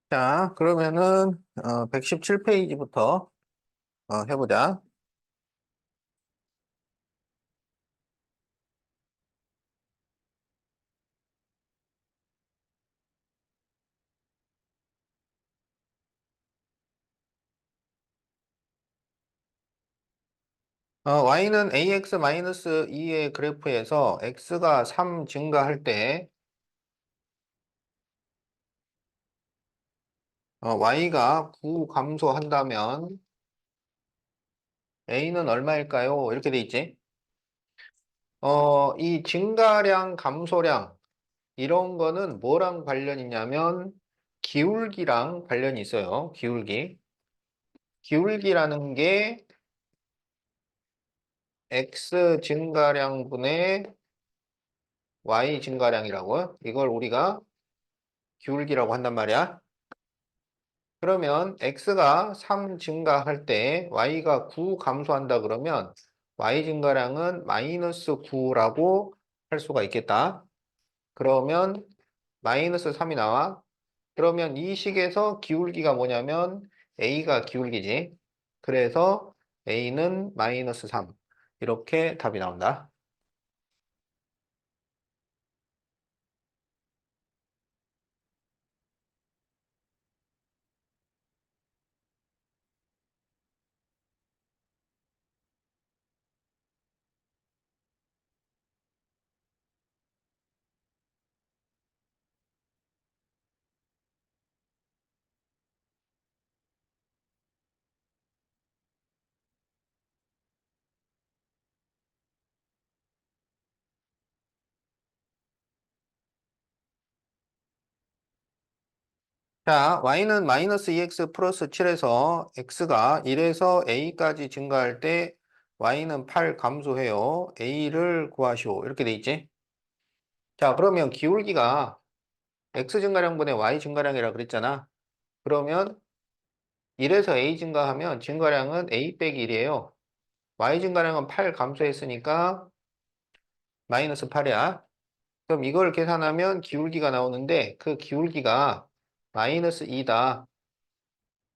자, 그러면은 117페이지부터 해보자. y는 ax-2의 그래프에서 x가 3 증가할 때 y가 9 감소한다면 a는 얼마일까요? 이렇게 돼 있지. 이 증가량, 감소량 이런 거는 뭐랑 관련 있냐면 기울기랑 관련이 있어요. 기울기. 기울기라는 게 x 증가량분의 y 증가량이라고. 이걸 우리가 기울기라고 한단 말이야. 그러면 x가 3 증가할 때 y가 9 감소한다 그러면 y 증가량은 마이너스 9라고 할 수가 있겠다. 그러면 마이너스 3이 나와. 그러면 이 식에서 기울기가 뭐냐면 a가 기울기지. 그래서 a는 마이너스 3. 이렇게 답이 나온다. 자, y는 마이너스 2x 플러스 7에서 x가 1에서 a까지 증가할 때 y는 8 감소해요. a를 구하시오. 이렇게 돼 있지? 자, 그러면 기울기가 x 증가량분의 y 증가량이라 그랬잖아. 그러면 1에서 a 증가하면 증가량은 a 빼기 1이에요. y 증가량은 8 감소했으니까 마이너스 8이야. 그럼 이걸 계산하면 기울기가 나오는데 그 기울기가 마이너스 2다.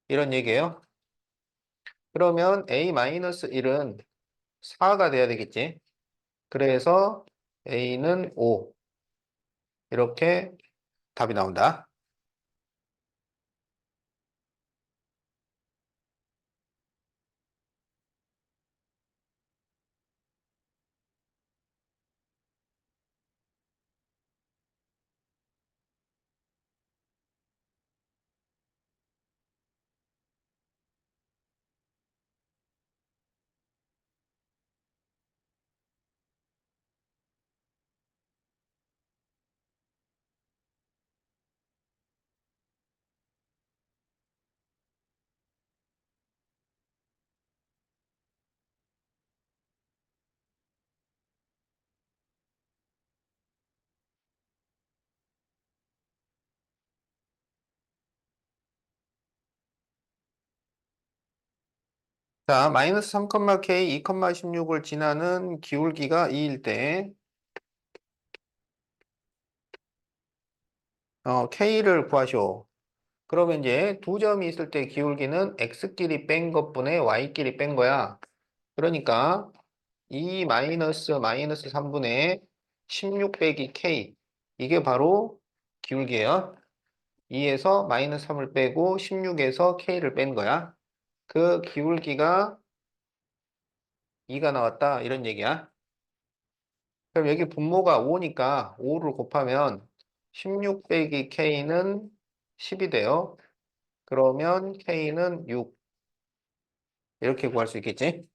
이런 얘기예요. 그러면 a-1은 4가 돼야 되겠지. 그래서 a는 5. 이렇게 답이 나온다. 자, 마이너스 3, k 2, 16을 지나는 기울기가 2일 때 k를 구하시오. 그러면 이제 두 점이 있을 때 기울기는 x끼리 뺀 것분의 y끼리 뺀 거야. 그러니까 2 마이너스 3분의 16 빼기 k. 이게 바로 기울기예요. 2에서 마이너스 3을 빼고 16에서 k를 뺀 거야. 그 기울기가 2가 나왔다. 이런 얘기야. 그럼 여기 분모가 5니까 5를 곱하면 16 빼기 k는 10이 돼요. 그러면 k는 6. 이렇게 구할 수 있겠지?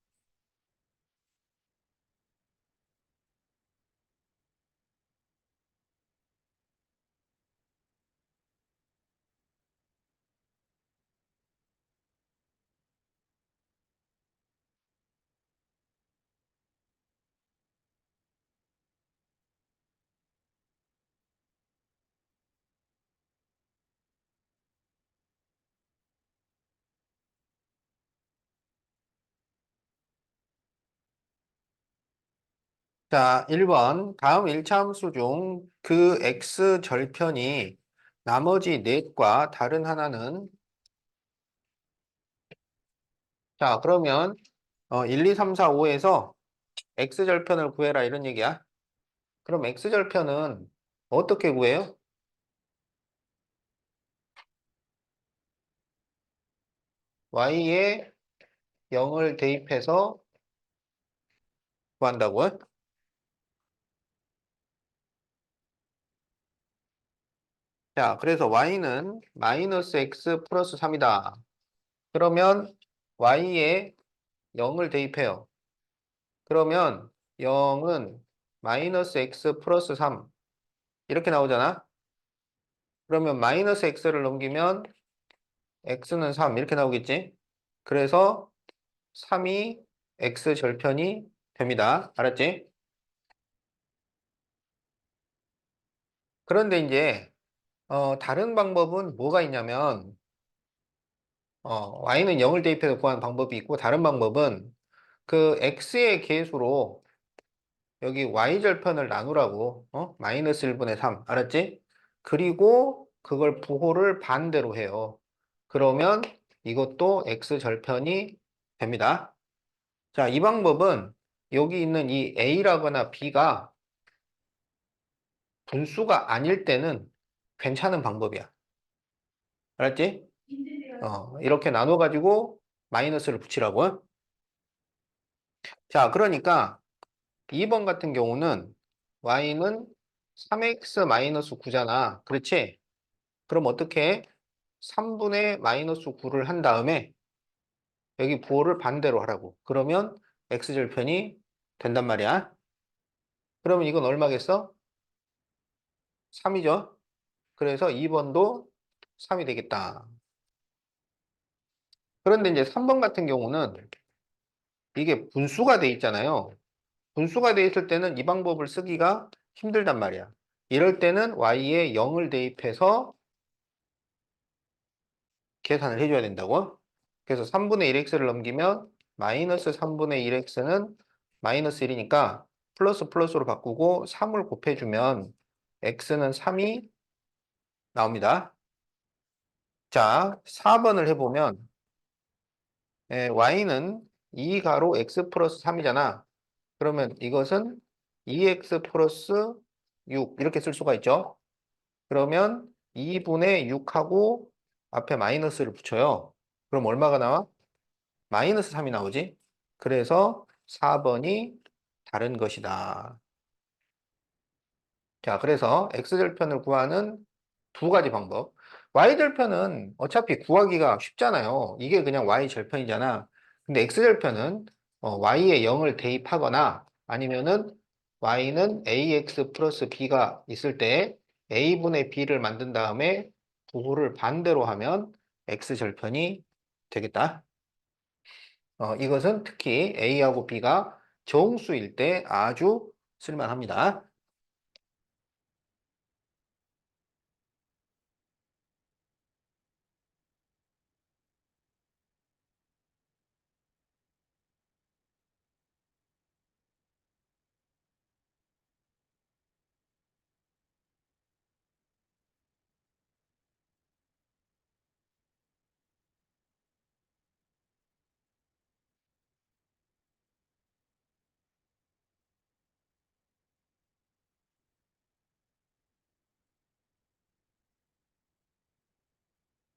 자, 1번. 다음 1차 함수 중 그 x 절편이 나머지 넷과 다른 하나는 자, 그러면 1, 2, 3, 4, 5에서 x절편을 구해라 이런 얘기야. 그럼 x절편은 어떻게 구해요? y에 0을 대입해서 구한다고? 자, 그래서 y는 마이너스 x 플러스 3이다. 그러면 y에 0을 대입해요. 그러면 0은 마이너스 x 플러스 3 이렇게 나오잖아. 그러면 마이너스 x를 넘기면 x는 3 이렇게 나오겠지. 그래서 3이 x절편이 됩니다. 알았지? 그런데 이제 다른 방법은 뭐가 있냐면 y는 0을 대입해서 구하는 방법이 있고 다른 방법은 그 x의 계수로 여기 y절편을 나누라고 마이너스 1분의 3 알았지? 그리고 그걸 부호를 반대로 해요. 그러면 이것도 x절편이 됩니다. 자, 이 방법은 여기 있는 이 a라거나 b가 분수가 아닐 때는 괜찮은 방법이야. 알았지? 이렇게 나눠가지고 마이너스를 붙이라고. 자, 그러니까 2번 같은 경우는 y는 3x 마이너스 9잖아. 그렇지? 그럼 어떻게 3분의 마이너스 9를 한 다음에 여기 부호를 반대로 하라고. 그러면 x절편이 된단 말이야. 그러면 이건 얼마겠어? 3이죠. 그래서 2번도 3이 되겠다. 그런데 이제 3번 같은 경우는 이게 분수가 돼 있잖아요. 분수가 돼 있을 때는 이 방법을 쓰기가 힘들단 말이야. 이럴 때는 y에 0을 대입해서 계산을 해줘야 된다고. 그래서 3분의 1x를 넘기면 마이너스 3분의 1x는 마이너스 1이니까 플러스 플러스로 바꾸고 3을 곱해주면 x는 3이 나옵니다. 자, 4번을 해보면 y는 2가로 x 플러스 3이잖아. 그러면 이것은 2x 플러스 6 이렇게 쓸 수가 있죠. 그러면 2분의 6하고 앞에 마이너스를 붙여요. 그럼 얼마가 나와? 마이너스 3이 나오지? 그래서 4번이 다른 것이다. 자, 그래서 x절편을 구하는 두 가지 방법. y절편은 어차피 구하기가 쉽잖아요. 이게 그냥 y절편이잖아. 근데 x절편은 y에 0을 대입하거나 아니면은 y는 ax 플러스 b가 있을 때 a분의 b를 만든 다음에 부호를 반대로 하면 x절편이 되겠다. 이것은 특히 A하고 B가 정수일 때 아주 쓸만합니다.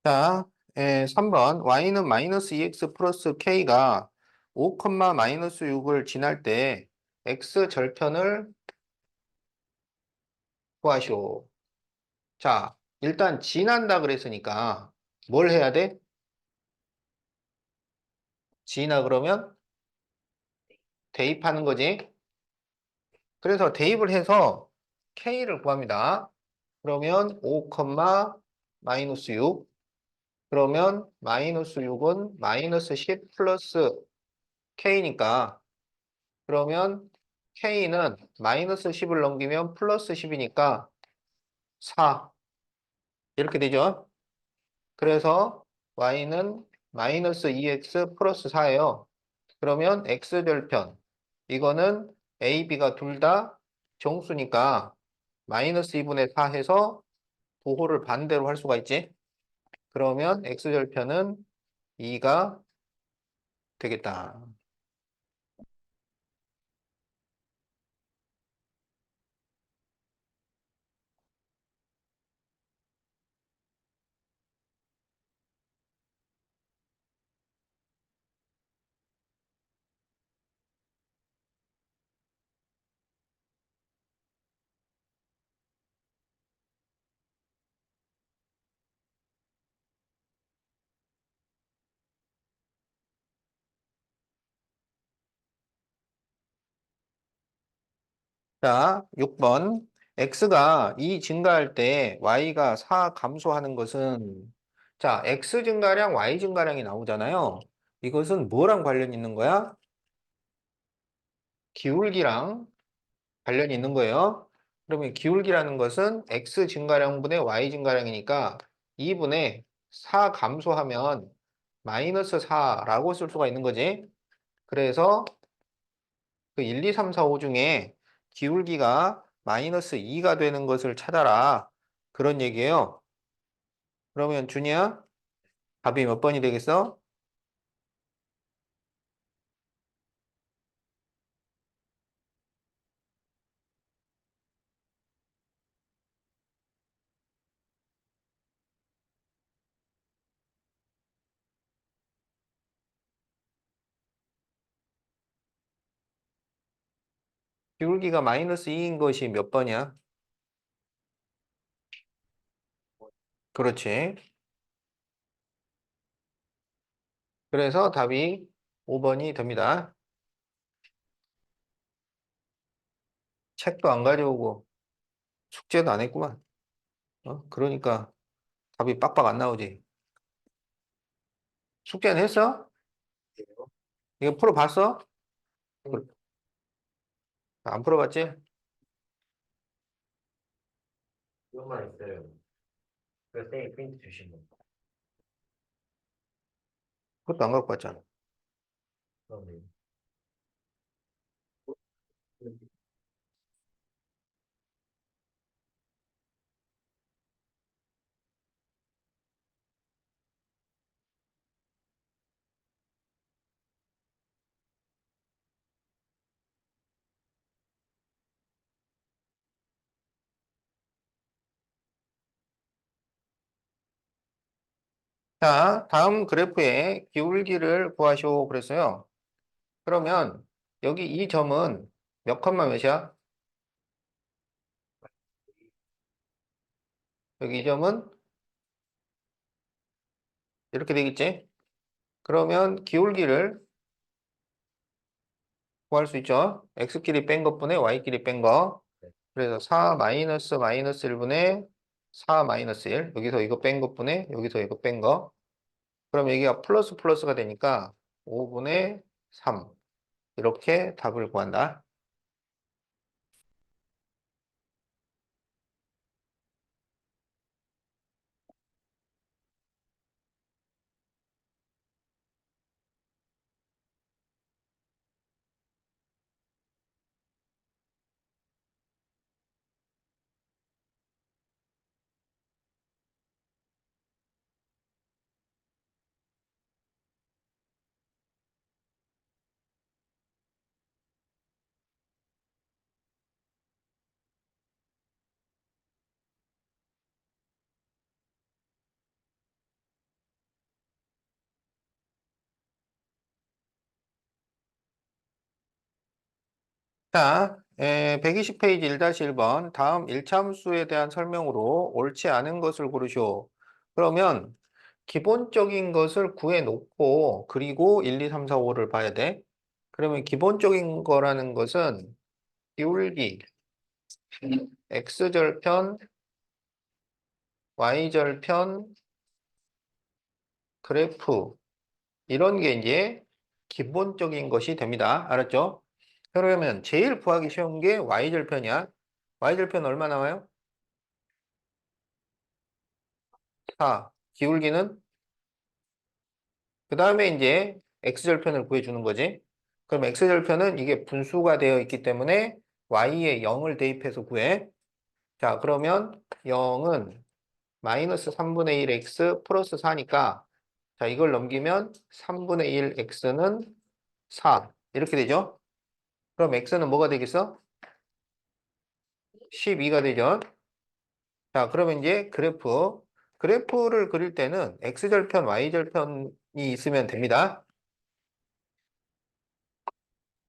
자, 3번 y는 마이너스 2x 플러스 k가 5, 마이너스 6을 지날 때 x 절편을 구하시오. 자, 일단 지난다 그랬으니까 뭘 해야 돼? 지나 그러면 대입하는 거지. 그래서 대입을 해서 k를 구합니다. 그러면 5, 마이너스 6 그러면 마이너스 6은 마이너스 10 플러스 K니까 그러면 K는 마이너스 10을 넘기면 플러스 10이니까 4 이렇게 되죠. 그래서 Y는 마이너스 2X 플러스 4예요. 그러면 X절편 이거는 A, B가 둘 다 정수니까 마이너스 2분의 4 해서 부호를 반대로 할 수가 있지. 그러면 x절편은 2가 되겠다. 자, 6번. x가 2 증가할 때 y가 4 감소하는 것은 자, x 증가량, y 증가량이 나오잖아요. 이것은 뭐랑 관련이 있는 거야? 기울기랑 관련이 있는 거예요. 그러면 기울기라는 것은 x 증가량분의 y 증가량이니까 2분의 4 감소하면 마이너스 4라고 쓸 수가 있는 거지. 그래서 그 1, 2, 3, 4, 5 중에 기울기가 마이너스 2가 되는 것을 찾아라. 그런 얘기예요. 그러면 준이야, 답이 몇 번이 되겠어? 기울기가 마이너스 2인 것이 몇 번이야? 그렇지. 그래서 답이 5번이 됩니다. 책도 안 가져오고 숙제도 안 했구만. 그러니까 답이 빡빡 안 나오지. 숙제는 했어? 이거 풀어봤어? 안 풀어봤지? 이것만 있어요. 그 쌤이 프린트 주신 거. 그것도 안 갖고 왔잖아. 그러네. 자, 다음 그래프의 기울기를 구하시오 그랬어요. 그러면 여기 이 점은 몇 컴마 몇이야? 여기 이 점은 이렇게 되겠지? 그러면 기울기를 구할 수 있죠? x끼리 뺀 것분의 y끼리 뺀 거. 그래서 4 마이너스 마이너스 1분의 4 마이너스 1. 여기서 이거 뺀 것분의 여기서 이거 뺀 거. 그럼 여기가 플러스 플러스가 되니까 5분의 3. 이렇게 답을 구한다. 자, 120페이지 1-1번 다음 1차함수에 대한 설명으로 옳지 않은 것을 고르시오. 그러면 기본적인 것을 구해놓고 그리고 1, 2, 3, 4, 5를 봐야 돼. 그러면 기본적인 거라는 것은 기울기, x절편, y절편, 그래프 이런 게 이제 기본적인 것이 됩니다. 알았죠? 그러면 제일 구하기 쉬운 게 y절편이야. y절편 얼마 나와요? 4. 기울기는? 그 다음에 이제 x절편을 구해주는 거지. 그럼 x절편은 이게 분수가 되어 있기 때문에 y에 0을 대입해서 구해. 자, 그러면 0은 마이너스 3분의 1x 플러스 4니까 자, 이걸 넘기면 3분의 1x는 4 이렇게 되죠? 그럼 x는 뭐가 되겠어? 12가 되죠? 자, 그러면 이제 그래프를 그릴 때는 x절편, y절편이 있으면 됩니다.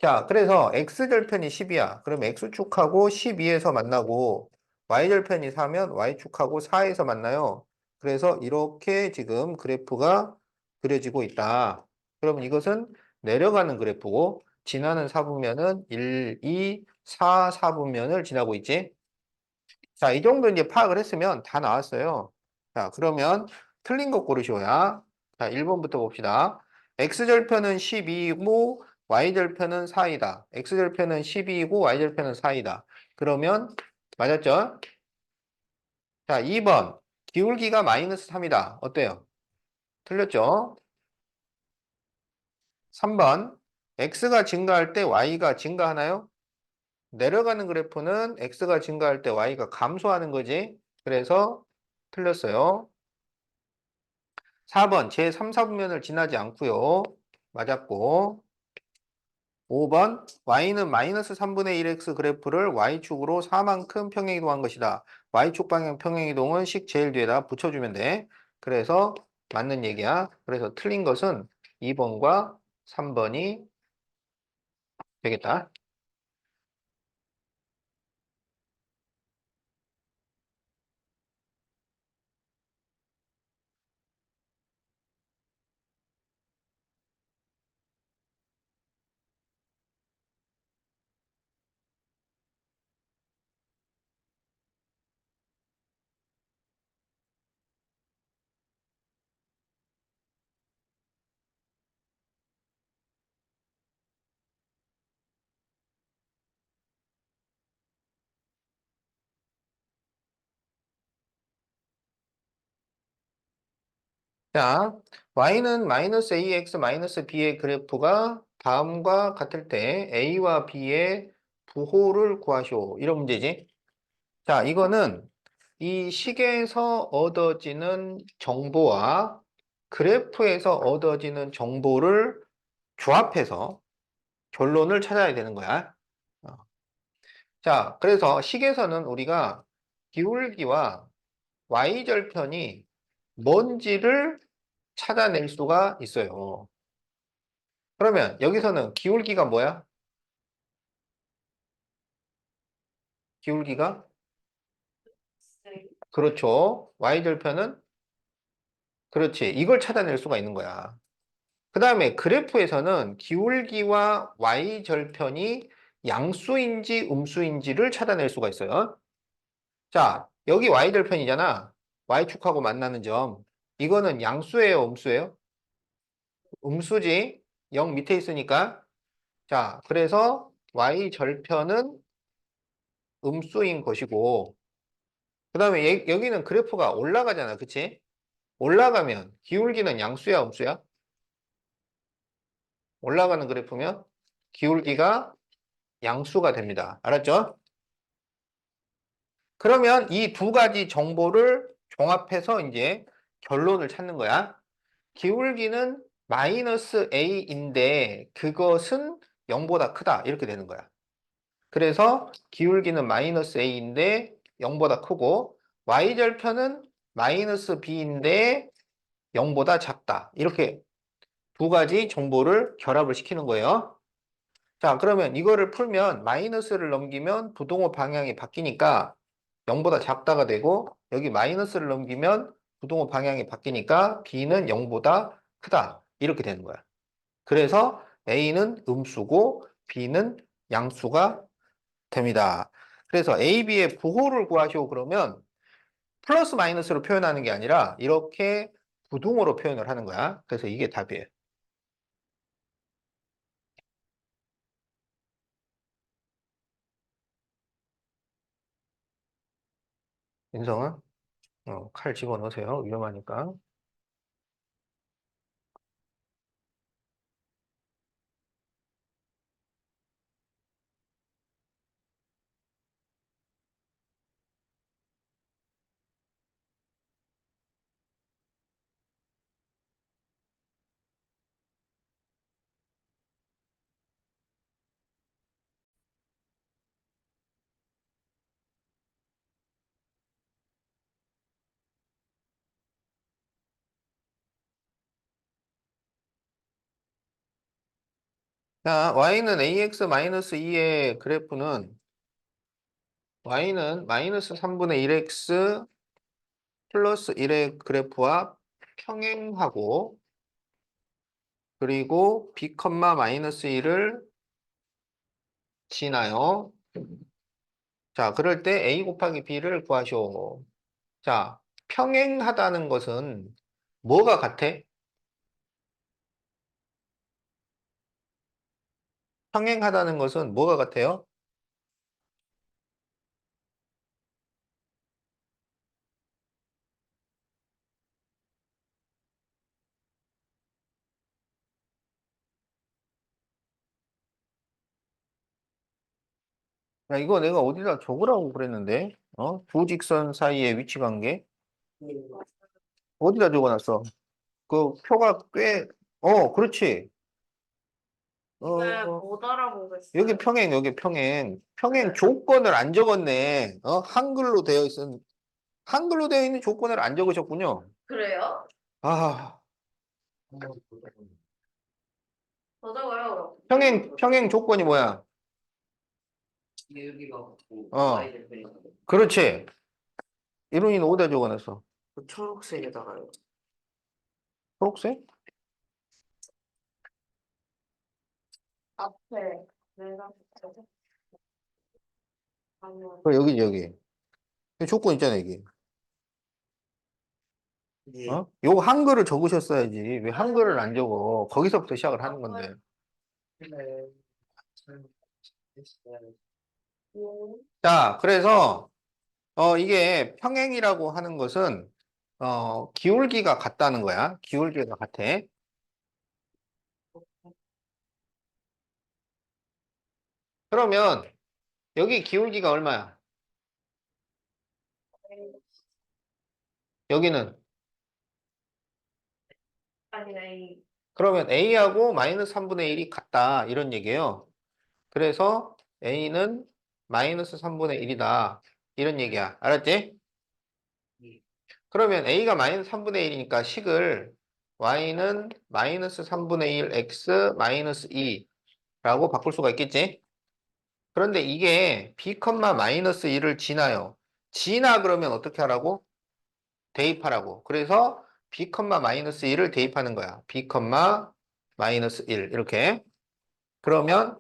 자, 그래서 x절편이 10이야. 그럼 x축하고 12에서 만나고 y절편이 4면 y축하고 4에서 만나요. 그래서 이렇게 지금 그래프가 그려지고 있다. 그럼 이것은 내려가는 그래프고 지나는 사분면은 1, 2, 4, 사분면을 지나고 있지. 자, 이 정도 이제 파악을 했으면 다 나왔어요. 자, 그러면 틀린 거 고르시오야. 자, 1번부터 봅시다. x절편은 12이고 y절편은 4이다. x절편은 12이고 y절편은 4이다. 그러면 맞았죠? 자, 2번. 기울기가 마이너스 3이다. 어때요? 틀렸죠? 3번. x가 증가할 때 y가 증가하나요? 내려가는 그래프는 x가 증가할 때 y가 감소하는 거지. 그래서 틀렸어요. 4번 제3, 4분면을 지나지 않고요. 맞았고 5번 y는 마이너스 3분의 1x 그래프를 y축으로 4만큼 평행이동한 것이다. y축 방향 평행이동은 식 제일 뒤에다 붙여주면 돼. 그래서 맞는 얘기야. 그래서 틀린 것은 2번과 3번이 되겠다. 자, y는 마이너스 ax 마이너스 b의 그래프가 다음과 같을 때 a와 b의 부호를 구하시오. 이런 문제지. 자, 이거는 이 식에서 얻어지는 정보와 그래프에서 얻어지는 정보를 조합해서 결론을 찾아야 되는 거야. 어. 자, 그래서 식에서는 우리가 기울기와 y절편이 뭔지를 찾아낼 수가 있어요. 그러면 여기서는 기울기가 뭐야? 기울기가? 그렇죠. y절편은? 그렇지. 이걸 찾아낼 수가 있는 거야. 그 다음에 그래프에서는 기울기와 y절편이 양수인지 음수인지를 찾아낼 수가 있어요. 자, 여기 y절편이잖아. y축하고 만나는 점. 이거는 양수예요, 음수예요? 음수지. 0 밑에 있으니까. 자, 그래서 y절편은 음수인 것이고, 그 다음에 여기는 그래프가 올라가잖아. 그치? 올라가면 기울기는 양수야, 음수야? 올라가는 그래프면 기울기가 양수가 됩니다. 알았죠? 그러면 이 두 가지 정보를 종합해서 이제 결론을 찾는 거야. 기울기는 마이너스 a인데 그것은 0보다 크다. 이렇게 되는 거야. 그래서 기울기는 마이너스 a인데 0보다 크고 y절편은 마이너스 b인데 0보다 작다. 이렇게 두 가지 정보를 결합을 시키는 거예요. 자, 그러면 이거를 풀면 마이너스를 넘기면 부동호 방향이 바뀌니까 0보다 작다가 되고 여기 마이너스를 넘기면 부동호 방향이 바뀌니까 b는 0보다 크다. 이렇게 되는 거야. 그래서 a는 음수고 b는 양수가 됩니다. 그래서 a, b의 부호를 구하시오 그러면 플러스 마이너스로 표현하는 게 아니라 이렇게 부동호로 표현을 하는 거야. 그래서 이게 답이에요. 인성은 칼 집어넣으세요. 위험하니까. 자, y는 ax-2의 그래프는 y는 마이너스 3분의 1x 플러스 1의 그래프와 평행하고 그리고 b, 마이너스 1을 지나요. 자, 그럴 때 a 곱하기 b를 구하시오. 자, 평행하다는 것은 뭐가 같아? 평행하다는 것은 뭐가 같아요? 야, 이거 내가 어디다 적으라고 그랬는데? 두 직선 사이의 위치 관계? 어디다 적어놨어? 그 표가 꽤, 그렇지. 네, 어, 못 알아보겠어요. 여기 평행, 여기 평행. 평행 조건을 안 적었네. 한글로 되어 있는 조건을 안 적으셨군요. 그래요? 아, 더 적어요. 평행 조건이 뭐야? 여기가 없고 어, Y 대표님 그렇지. 이론이는 어디다 적어놨어? 그 초록색에다가요. 초록색? 앞에 내가 붙여서 아니요. 여기, 여기. 이 조건 있잖아, 여기. 예. 요거 한글을 적으셨어야지. 왜 한글을 안 적어? 거기서부터 시작을 하는 건데. 자, 그래서, 이게 평행이라고 하는 것은, 기울기가 같다는 거야. 기울기가 같아. 그러면, 여기 기울기가 얼마야? 여기는. 아니, 아니. 그러면 A하고 마이너스 3분의 1이 같다. 이런 얘기예요. 그래서 A는 마이너스 3분의 1이다. 이런 얘기야. 알았지? 그러면 A가 마이너스 3분의 1이니까 식을 Y는 마이너스 3분의 1 X 마이너스 2라고 바꿀 수가 있겠지? 그런데 이게 B, 마이너스 1을 지나요. 지나 그러면 어떻게 하라고? 대입하라고. 그래서 B, 마이너스 1을 대입하는 거야. B, 마이너스 1 이렇게. 그러면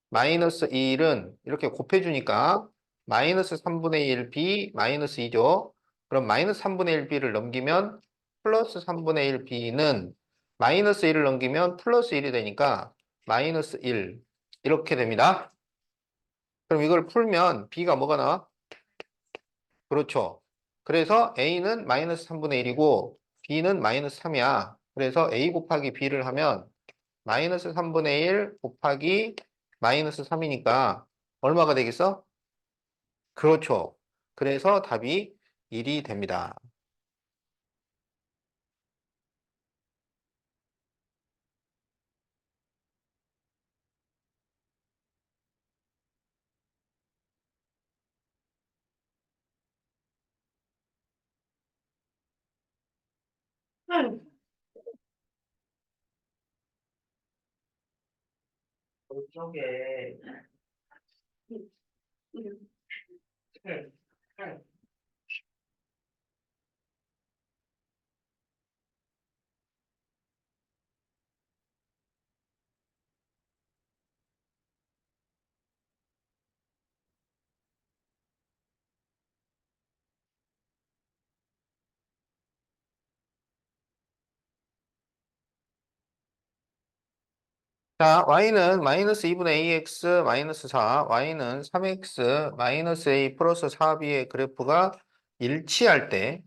마이너스 1은 이렇게 곱해주니까 마이너스 3분의 1 B 마이너스 2죠. 그럼 마이너스 3분의 1 B를 넘기면 플러스 3분의 1 B는 마이너스 1을 넘기면 플러스 1이 되니까 마이너스 1 이렇게 됩니다. 그럼 이걸 풀면 B가 뭐가 나와? 그렇죠. 그래서 A는 마이너스 3분의 1이고 B는 마이너스 3이야. 그래서 A 곱하기 B를 하면 마이너스 3분의 1 곱하기 마이너스 3이니까 얼마가 되겠어? 그렇죠. 그래서 답이 1이 됩니다. 응. 그쪽에 자, y는 마이너스 2분의 ax 마이너스 4, y는 3x 마이너스 a 플러스 4b의 그래프가 일치할 때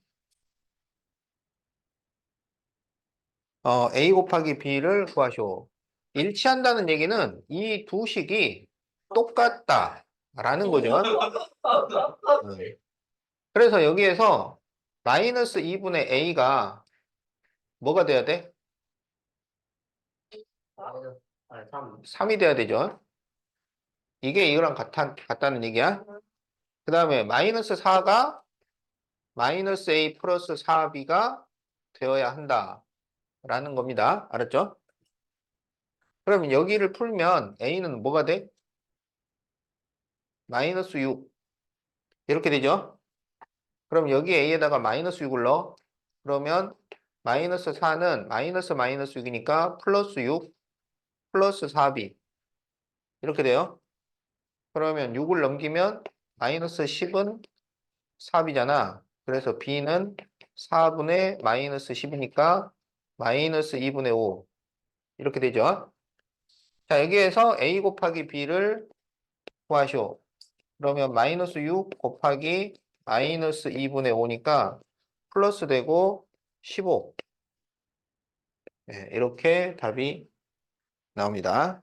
a 곱하기 b를 구하시오. 일치한다는 얘기는 이 두 식이 똑같다라는 거죠. 그래서 여기에서 마이너스 2분의 a가 뭐가 돼야 돼? 아니 3 3이 돼야 되죠. 이게 이거랑 같다는 얘기야. 그 다음에 마이너스 4가 마이너스 a 플러스 4b가 되어야 한다라는 겁니다. 알았죠? 그러면 여기를 풀면 a는 뭐가 돼? 마이너스 6 이렇게 되죠? 그럼 여기 a에다가 마이너스 6을 넣어. 그러면 마이너스 4는 마이너스 마이너스 6이니까 플러스 6 플러스 4b 이렇게 돼요. 그러면 6을 넘기면 마이너스 10은 4b잖아. 그래서 b는 4분의 마이너스 10이니까 마이너스 2분의 5 이렇게 되죠. 자, 여기에서 a 곱하기 b를 구하시오. 그러면 마이너스 6 곱하기 마이너스 2분의 5니까 플러스 되고 15. 네, 이렇게 답이 나옵니다.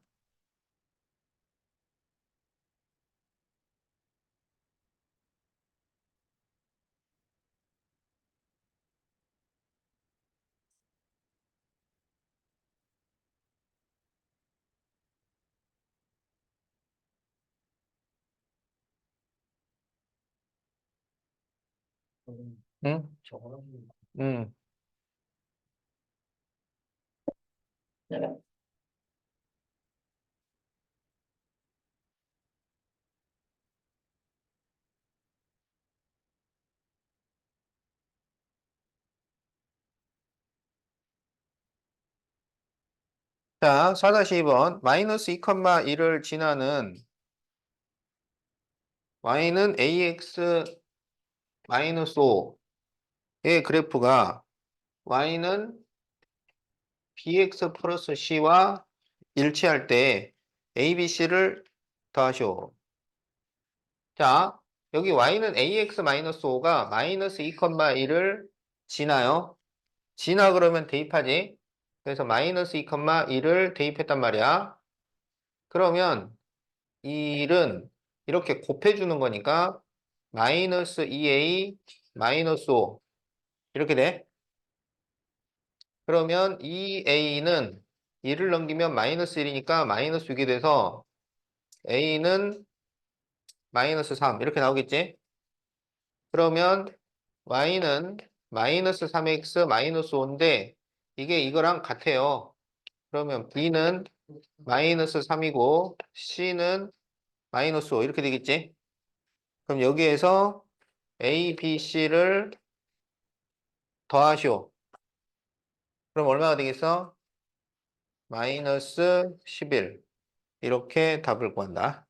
응? 저거는 응. 자, 4-2번. 마이너스 2,1을 지나는 y는 ax 마이너스 5의 그래프가 y는 bx 플러스 c와 일치할 때 a, b, c를 더하시오. 자, 여기 y는 ax 마이너스 5가 마이너스 2,1을 지나요. 지나 그러면 대입하지. 그래서 마이너스 2,1을 대입했단 말이야. 그러면 이 1은 이렇게 곱해주는 거니까 마이너스 2a 마이너스 5 이렇게 돼. 그러면 2a는 2를 넘기면 마이너스 1이니까 마이너스 6이 돼서 a는 마이너스 3 이렇게 나오겠지? 그러면 y는 마이너스 3x 마이너스 5인데 이게 이거랑 같아요. 그러면 b는 마이너스 3이고 c는 마이너스 5 이렇게 되겠지? 그럼 여기에서 a, b, c를 더하시오. 그럼 얼마가 되겠어? 마이너스 11 이렇게 답을 구한다.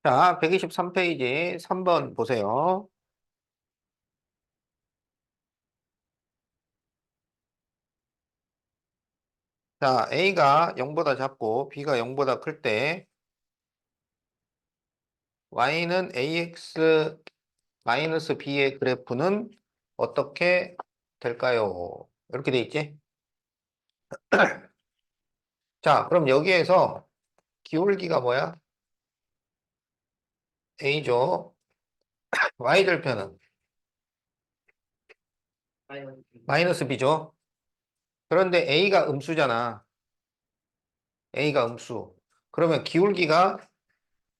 자, 123페이지 3번 보세요. 자, A가 0보다 작고 B가 0보다 클 때 Y는 AX 마이너스 B의 그래프는 어떻게 될까요? 이렇게 돼 있지? 자, 그럼 여기에서 기울기가 뭐야? A죠. Y절편은 마이너스 B죠. 그런데 A가 음수잖아. A가 음수. 그러면 기울기가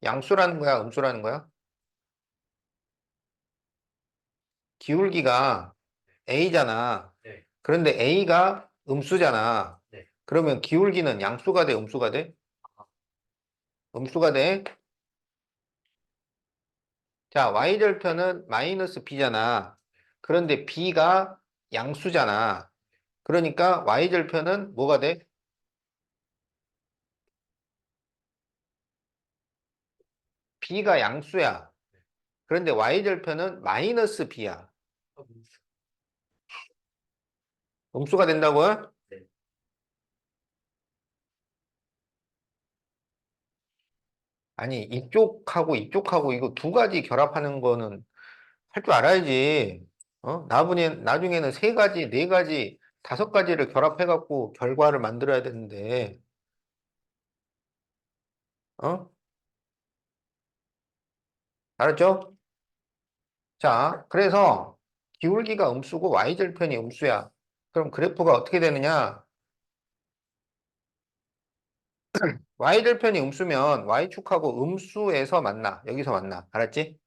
양수라는 거야, 음수라는 거야? 기울기가 A잖아. 네. 그런데 A가 음수잖아. 네. 그러면 기울기는 양수가 돼, 음수가 돼? 음수가 돼. 자, Y절편은 마이너스 B잖아. 그런데 B가 양수잖아. 그러니까 Y절편은 뭐가 돼? B가 양수야. 그런데 Y절편은 마이너스 B야. 음수가 된다고요? 네. 아니, 이쪽하고 이쪽하고 이거 두 가지 결합하는 거는 할 줄 알아야지. 나중에는 세 가지, 네 가지, 다섯 가지를 결합해갖고 결과를 만들어야 되는데, 어? 알았죠? 자, 그래서 기울기가 음수고 y절편이 음수야. 그럼 그래프가 어떻게 되느냐? y절편이 음수면 y축하고 음수에서 만나. 여기서 만나. 알았지?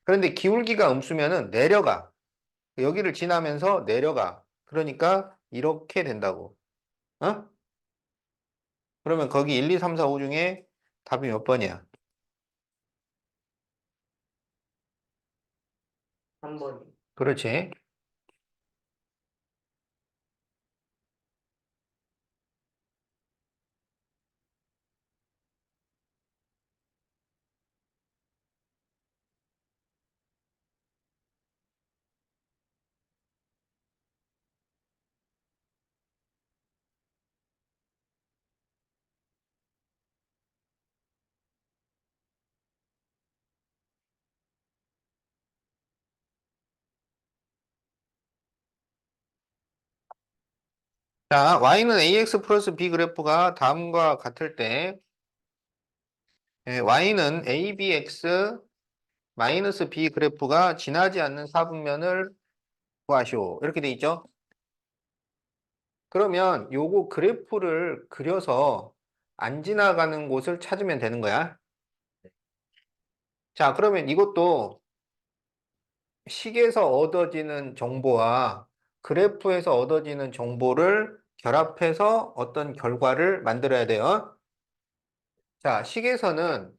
그런데 기울기가 음수면은 내려가. 여기를 지나면서 내려가. 그러니까 이렇게 된다고. 어? 그러면 거기 1, 2, 3, 4, 5 중에 답이 몇 번이야? 3번. 그렇지. 자, y는 ax 플러스 b 그래프가 다음과 같을 때, y는 abx 마이너스 b 그래프가 지나지 않는 사분면을 구하시오. 이렇게 돼 있죠? 그러면 요거 그래프를 그려서 안 지나가는 곳을 찾으면 되는 거야. 자, 그러면 이것도 식에서 얻어지는 정보와 그래프에서 얻어지는 정보를 결합해서 어떤 결과를 만들어야 돼요. 자, 식에서는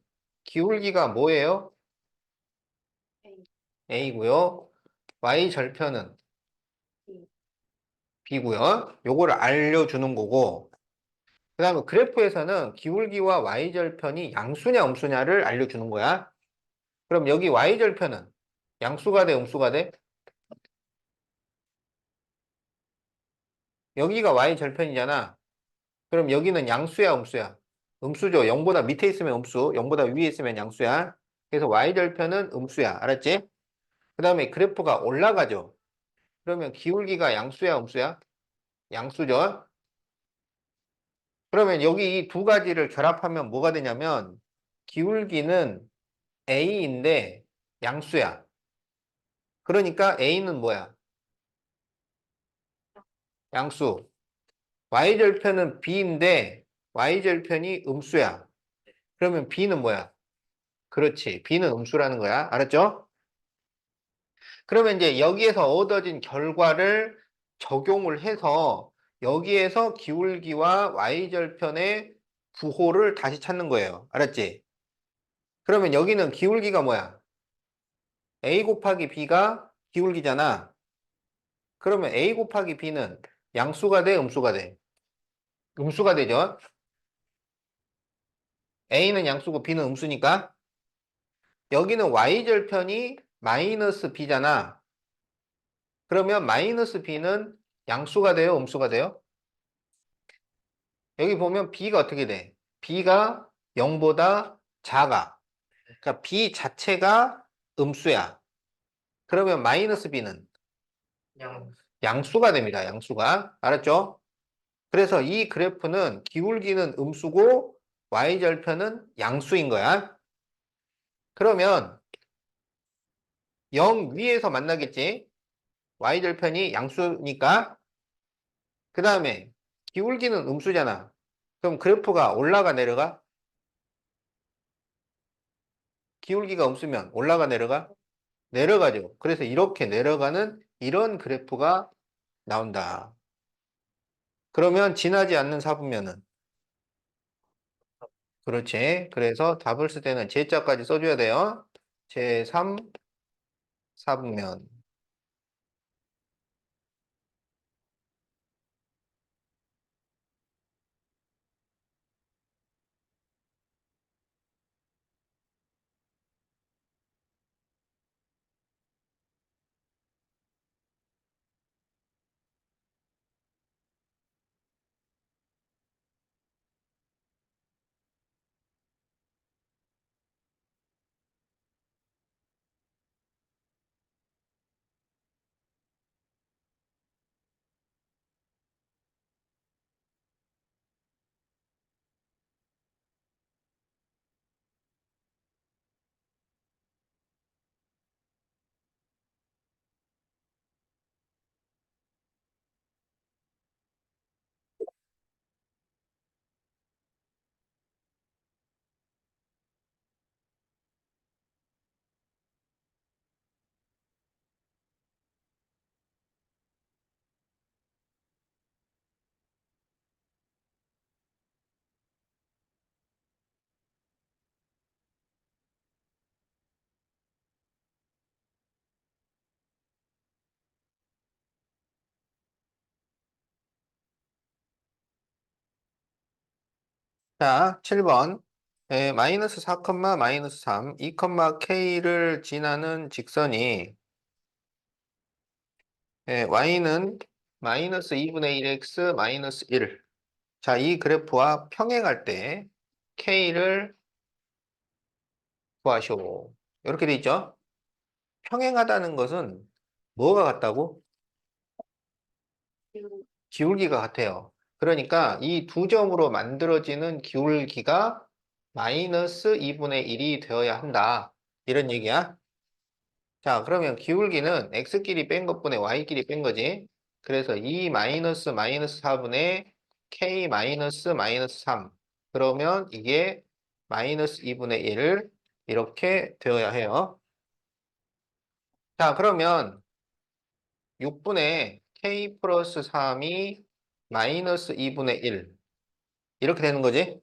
기울기가 뭐예요? A. A고요. Y 절편은 B. B고요. 요거를 알려주는 거고, 그 다음에 그래프에서는 기울기와 Y 절편이 양수냐 음수냐를 알려주는 거야. 그럼 여기 Y 절편은 양수가 돼, 음수가 돼? 여기가 Y 절편이잖아. 그럼 여기는 양수야, 음수야? 음수죠. 0보다 밑에 있으면 음수, 0보다 위에 있으면 양수야. 그래서 Y절편은 음수야. 알았지? 그 다음에 그래프가 올라가죠. 그러면 기울기가 양수야, 음수야? 양수죠. 그러면 여기 이 두 가지를 결합하면 뭐가 되냐면 기울기는 A인데 양수야. 그러니까 A는 뭐야? 양수. Y절편은 B인데 Y절편이 음수야. 그러면 B는 뭐야? 그렇지. B는 음수라는 거야. 알았죠? 그러면 이제 여기에서 얻어진 결과를 적용을 해서 여기에서 기울기와 y절편의 부호를 다시 찾는 거예요. 알았지? 그러면 여기는 기울기가 뭐야? a 곱하기 b가 기울기잖아. 그러면 a 곱하기 b는 양수가 돼, 음수가 돼? 음수가 되죠? a는 양수고 b는 음수니까 여기는 y절편이 마이너스 b잖아. 그러면 마이너스 b는 양수가 돼요, 음수가 돼요? 여기 보면 b가 어떻게 돼? b가 0보다 작아. 그러니까 b 자체가 음수야. 그러면 마이너스 b는 양. 양수가 됩니다. 양수가. 알았죠? 그래서 이 그래프는 기울기는 음수고 y절편은 양수인 거야. 그러면 0 위에서 만나겠지? y절편이 양수니까. 그 다음에 기울기는 음수잖아. 그럼 그래프가 올라가 내려가? 기울기가 없으면 올라가 내려가? 내려가죠. 그래서 이렇게 내려가는 이런 그래프가 나온다. 그러면 지나지 않는 사분면은 그렇지. 그래서 답을 쓸 때는 제자까지 써줘야 돼요. 제3 사분면. 자, 7번. 마이너스 4, 마이너스 3, 2, K를 지나는 직선이 y는 마이너스 2분의 1x 마이너스 1. 자, 이 그래프와 평행할 때 K를 구하시오. 이렇게 돼 있죠? 평행하다는 것은 뭐가 같다고? 유, 기울기가 같아요. 그러니까 이 두 점으로 만들어지는 기울기가 마이너스 2분의 1이 되어야 한다. 이런 얘기야. 자, 그러면 기울기는 x끼리 뺀 것분의 y끼리 뺀 거지. 그래서 2 마이너스 마이너스 4분의 k 마이너스 마이너스 3. 그러면 이게 마이너스 2분의 1 이렇게 되어야 해요. 자, 그러면 6분의 k 플러스 3이 마이너스 2분의 1 이렇게 되는 거지.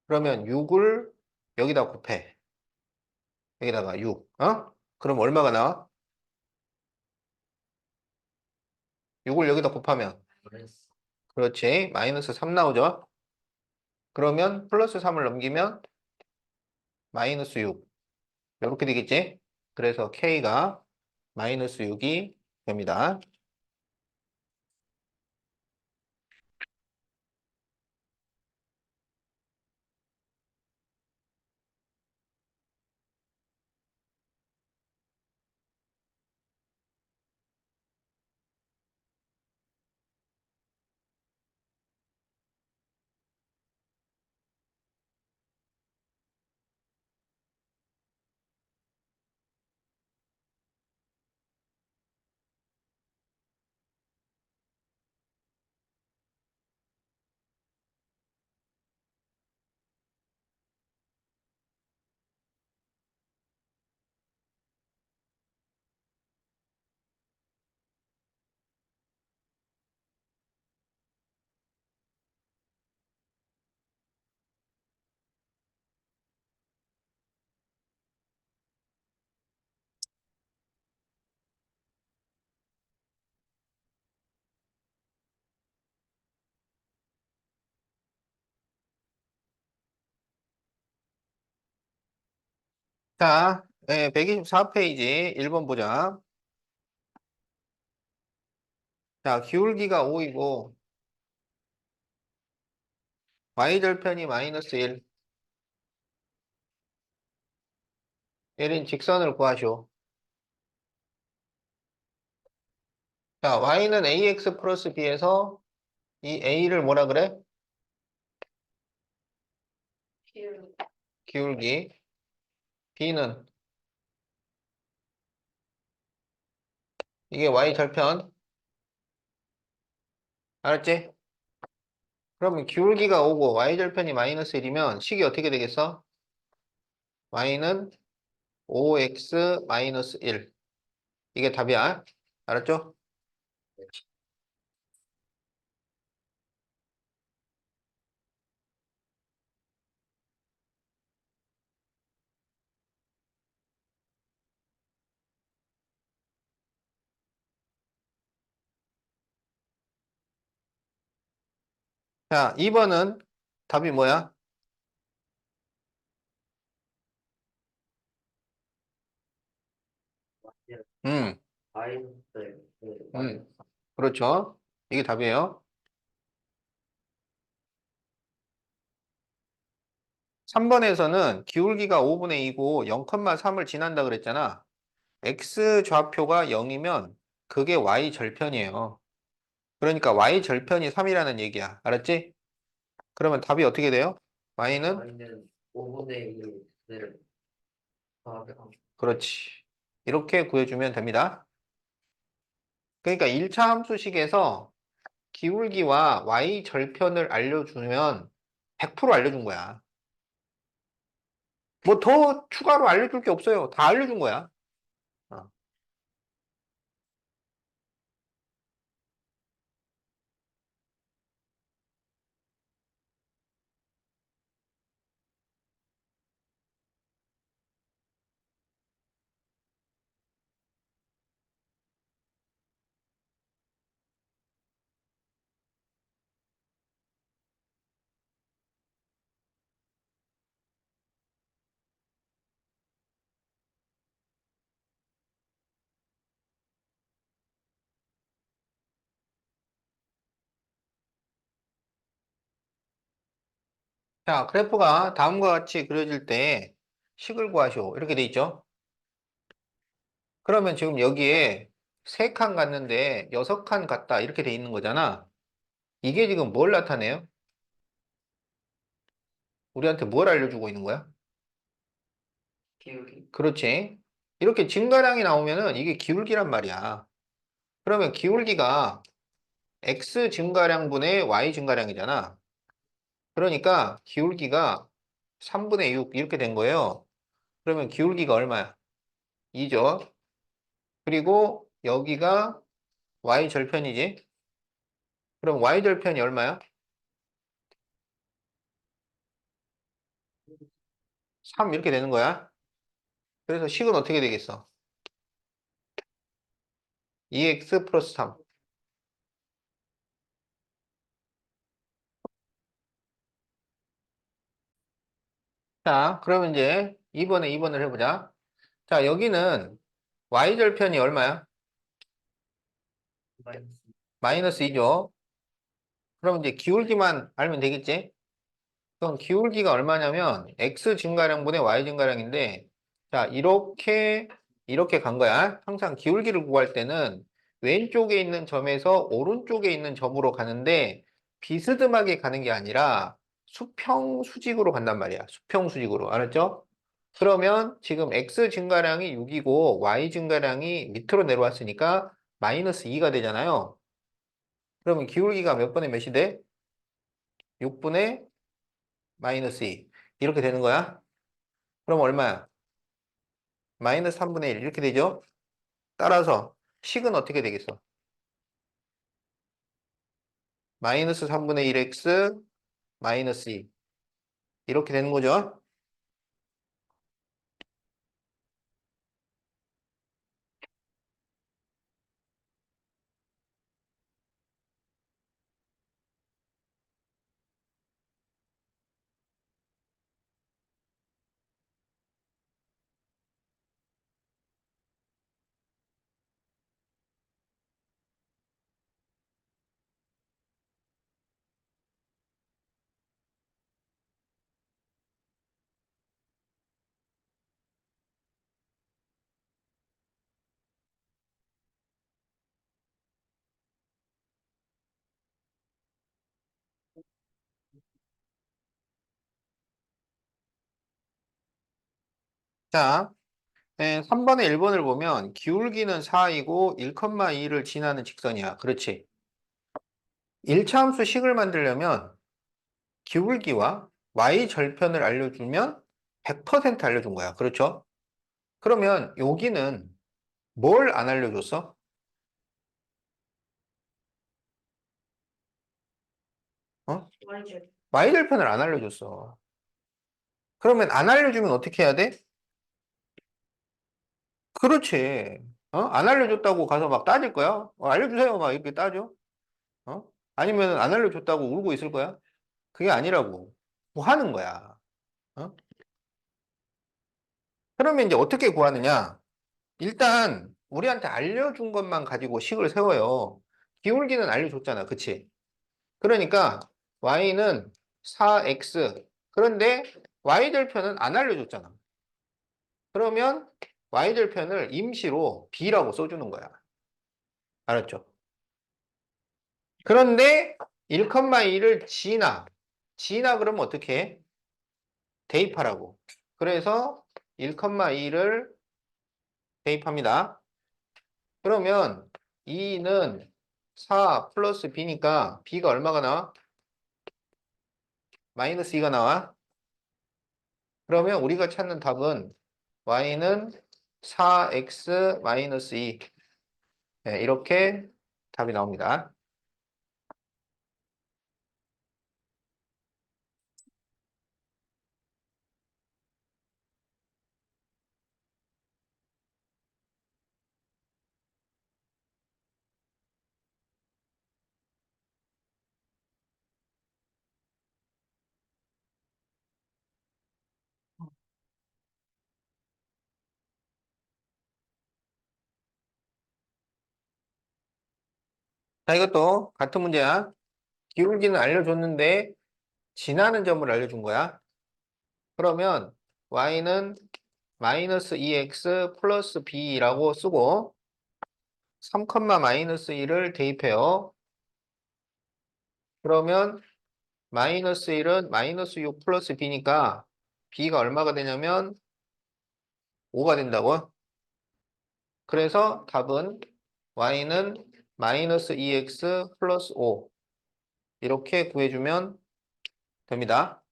그러면 6을 여기다 곱해. 여기다가 6. 어? 그럼 얼마가 나와? 6을 여기다 곱하면 마이너스. 그렇지. 마이너스 3 나오죠. 그러면 플러스 3을 넘기면 마이너스 6. 이렇게 되겠지? 그래서 K가 마이너스 6이 됩니다. 자, 124페이지 1번 보자. 자, 기울기가 5이고 y절편이 마이너스 1. 얘는 직선을 구하시오. 자, y는 ax 플러스 b에서 이 a를 뭐라 그래? 유, 기울기. b는 이게 y절편. 알았지? 그러면 기울기가 5고 y절편이 마이너스 1이면 식이 어떻게 되겠어? y는 5x 마이너스 1. 이게 답이야. 알았죠? 자, 2번은 답이 뭐야? 음, 마이너스. 음, 그렇죠. 이게 답이에요. 3번에서는 기울기가 5분의 2고 0,3을 지난다 그랬잖아. x 좌표가 0이면 그게 y 절편이에요. 그러니까 y 절편이 3이라는 얘기야. 알았지? 그러면 답이 어떻게 돼요? y는 마이너스 5분의 1을 더하면 그렇지. 이렇게 구해주면 됩니다. 그러니까 1차 함수식에서 기울기와 y 절편을 알려주면 100% 알려준 거야. 뭐 더 추가로 알려줄 게 없어요. 다 알려준 거야. 어. 자, 그래프가 다음과 같이 그려질 때 식을 구하시오. 이렇게 돼 있죠? 그러면 지금 여기에 3칸 갔는데 6칸 갔다. 이렇게 돼 있는 거잖아. 이게 지금 뭘 나타내요? 우리한테 뭘 알려주고 있는 거야? 기울기. 그렇지. 이렇게 증가량이 나오면은 이게 기울기란 말이야. 그러면 기울기가 x 증가량분의 y 증가량이잖아. 그러니까 기울기가 3분의 6 이렇게 된 거예요. 그러면 기울기가 얼마야? 2죠. 그리고 여기가 y 절편이지. 그럼 y 절편이 얼마야? 3 이렇게 되는 거야. 그래서 식은 어떻게 되겠어? 2x 플러스 3. 자, 그러면 이제 2번을 해보자. 자, 여기는 y절편이 얼마야? 마이너스. 마이너스 2죠. 그럼 이제 기울기만 알면 되겠지? 그럼 기울기가 얼마냐면 x 증가량분의 y 증가량인데, 자, 이렇게 간 거야. 항상 기울기를 구할 때는 왼쪽에 있는 점에서 오른쪽에 있는 점으로 가는데 비스듬하게 가는 게 아니라 수평 수직으로 간단 말이야. 수평 수직으로. 알았죠? 그러면 지금 x 증가량이 6이고 y 증가량이 밑으로 내려왔으니까 마이너스 2가 되잖아요. 그러면 기울기가 몇 분의 몇이 돼? 6분의 마이너스 2. 이렇게 되는 거야. 그럼 얼마야? 마이너스 3분의 1. 이렇게 되죠? 따라서 식은 어떻게 되겠어? 마이너스 3분의 1x 마이너스 2. 이렇게 되는 거죠? 자, 3번에 1번을 보면 기울기는 4이고 1,2를 지나는 직선이야. 그렇지. 1차함수 식을 만들려면 기울기와 y 절편을 알려주면 100% 알려준 거야. 그렇죠? 그러면 여기는 뭘 안 알려줬어? 어? Y절. y절편을 안 알려줬어. 그러면 안 알려주면 어떻게 해야 돼? 그렇지. 안 알려줬다고 가서 막 따질 거야? 알려주세요. 막 이렇게 따져. 어? 아니면 안 알려줬다고 울고 있을 거야? 그게 아니라고. 뭐 하는 거야. 어? 그러면 이제 어떻게 구하느냐? 일단 우리한테 알려준 것만 가지고 식을 세워요. 기울기는 알려줬잖아. 그치? 그러니까 y는 4x. 그런데 y절편은 안 알려줬잖아. 그러면 y절편을 임시로 b라고 써주는 거야. 알았죠? 그런데 1,2를 지나 그러면 어떻게 해? 대입하라고. 그래서 1,2를 대입합니다. 그러면 2는 4 플러스 b니까 b가 얼마가 나와? 마이너스 2가 나와. 그러면 우리가 찾는 답은 y는 4x 마이너스 2. 네, 이렇게 답이 나옵니다. 자, 이것도 같은 문제야. 기울기는 알려줬는데 지나는 점을 알려준 거야. 그러면 y는 마이너스 2x 플러스 b라고 쓰고 3, 마이너스 1을 대입해요. 그러면 마이너스 1은 마이너스 6 플러스 b니까 b가 얼마가 되냐면 5가 된다고. 그래서 답은 y는 마이너스 2x 플러스 5 이렇게 구해주면 됩니다.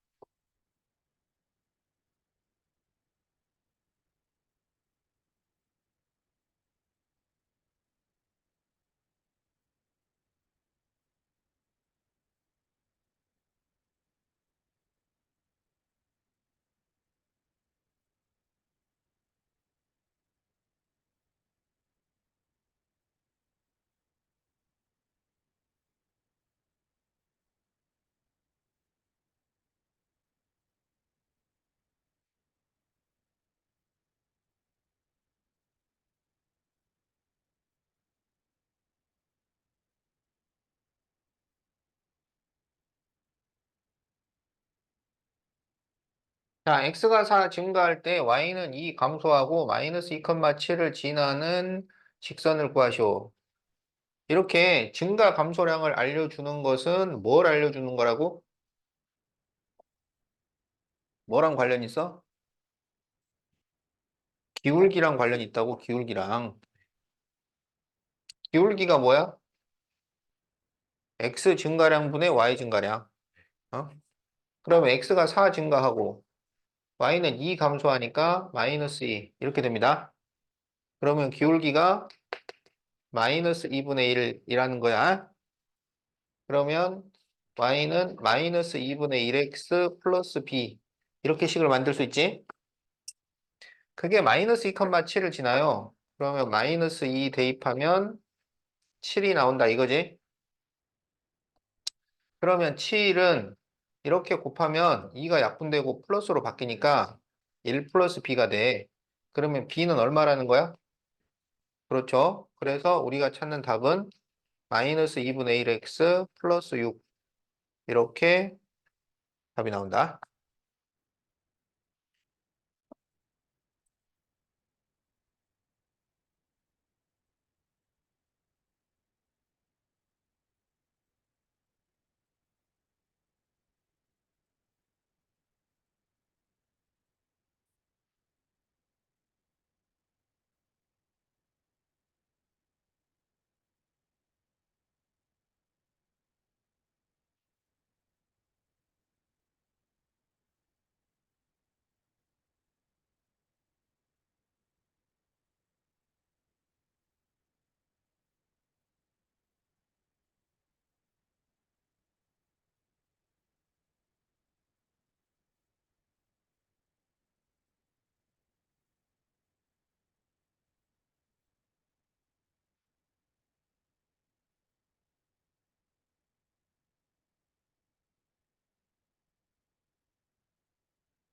자, x가 4 증가할 때 y는 2 감소하고 마이너스 2,7을 지나는 직선을 구하시오. 이렇게 증가 감소량을 알려주는 것은 뭘 알려주는 거라고? 뭐랑 관련 있어? 기울기랑 관련 있다고, 기울기랑. 기울기가 뭐야? x 증가량분의 y 증가량. 어? 그러면 x가 4 증가하고 y는 2 감소하니까 마이너스 2 이렇게 됩니다. 그러면 기울기가 마이너스 2분의 1이라는 거야. 그러면 y는 마이너스 2분의 1x 플러스 b 이렇게 식을 만들 수 있지? 그게 마이너스 2,7을 지나요. 그러면 마이너스 2 대입하면 7이 나온다 이거지? 그러면 7은 이렇게 곱하면 2가 약분되고 플러스로 바뀌니까 1 플러스 b가 돼. 그러면 b는 얼마라는 거야? 그렇죠? 그래서 우리가 찾는 답은 마이너스 2분의 1x 플러스 6 이렇게 답이 나온다.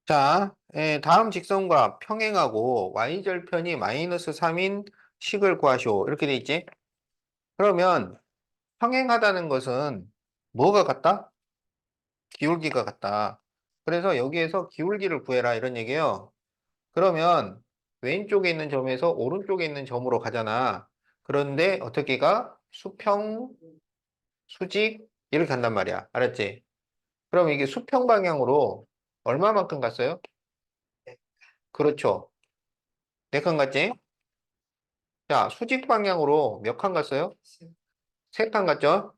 자, 다음 직선과 평행하고 y절편이 마이너스 3인 식을 구하시오. 이렇게 돼 있지? 그러면 평행하다는 것은 뭐가 같다? 기울기가 같다. 그래서 여기에서 기울기를 구해라 이런 얘기예요. 그러면 왼쪽에 있는 점에서 오른쪽에 있는 점으로 가잖아. 그런데 어떻게 가? 수평, 수직 이렇게 간단 말이야. 알았지? 그럼 이게 수평 방향으로 얼마만큼 갔어요? 그렇죠. 4칸 갔지? 자, 수직 방향으로 몇 칸 갔어요? 3칸 갔죠?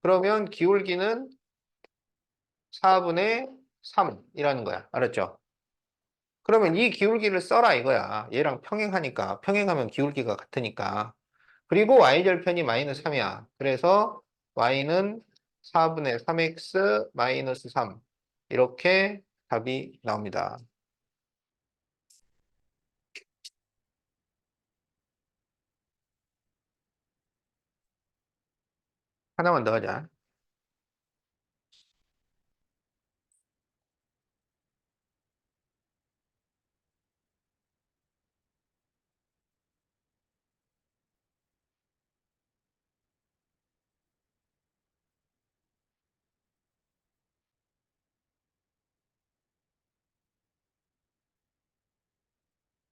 그러면 기울기는 4분의 3이라는 거야. 알았죠? 그러면 이 기울기를 써라 이거야. 얘랑 평행하니까. 평행하면 기울기가 같으니까. 그리고 y절편이 마이너스 3이야. 그래서 y는 4분의 3x 마이너스 3. 이렇게 답이 나옵니다. 하나만 더 하자.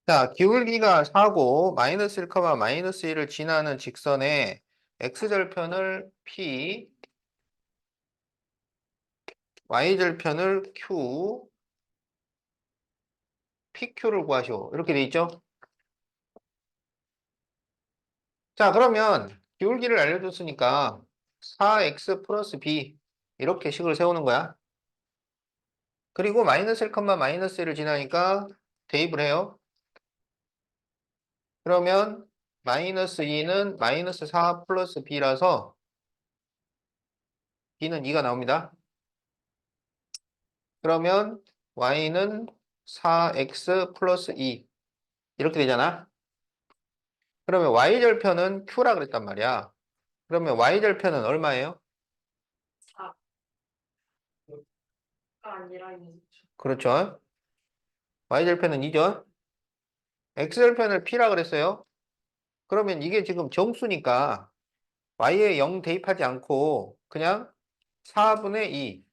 자, 기울기가 4고 마이너스 1, 마이너스 1을 지나는 직선의 x절편을 p, y절편을 q, pq를 구하시오. 이렇게 돼 있죠? 자, 그러면 기울기를 알려줬으니까 4x 플러스 b 이렇게 식을 세우는 거야. 그리고 마이너스 1, 마이너스 1을 지나니까 대입을 해요. 그러면 마이너스 2는 마이너스 4 플러스 b라서 b는 2가 나옵니다. 그러면 y는 4x 플러스 2 이렇게 되잖아. 그러면 y절편은 q라 그랬단 말이야. 그러면 y절편은 얼마예요? 4가 아니라 2. 그렇죠. y절편은 2죠. x절편을 p라 그랬어요. 그러면 이게 지금 정수니까 y에 0 대입하지 않고 그냥 4분의 2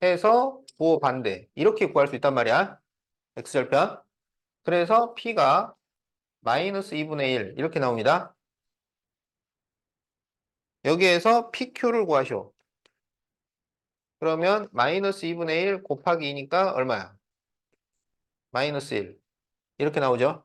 해서 5 반대 이렇게 구할 수 있단 말이야. x절편. 그래서 p가 마이너스 2분의 1 이렇게 나옵니다. 여기에서 pq를 구하시오. 그러면 마이너스 2분의 1 곱하기 2니까 얼마야? 마이너스 1 이렇게 나오죠.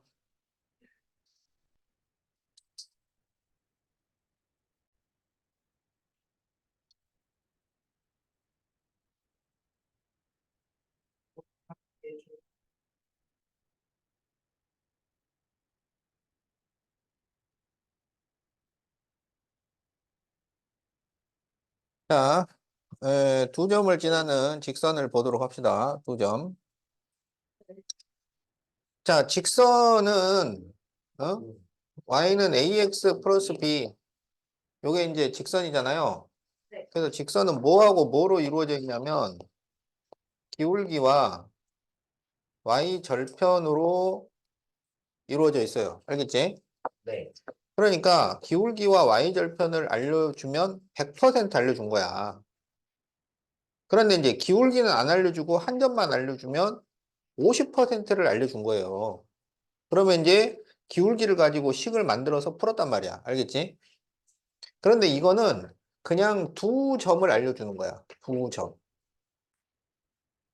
자, 두 점을 지나는 직선을 보도록 합시다. 두 점. 자, 직선은 어? y는 ax 플러스 b 요게 이제 직선이잖아요. 네. 그래서 직선은 뭐하고 뭐로 이루어져 있냐면 기울기와 y 절편으로 이루어져 있어요. 알겠지? 네. 그러니까 기울기와 y 절편을 알려주면 100% 알려준 거야. 그런데 이제 기울기는 안 알려주고 한 점만 알려주면 50%를 알려준 거예요. 그러면 이제 기울기를 가지고 식을 만들어서 풀었단 말이야. 알겠지? 그런데 이거는 그냥 두 점을 알려주는 거야. 두 점.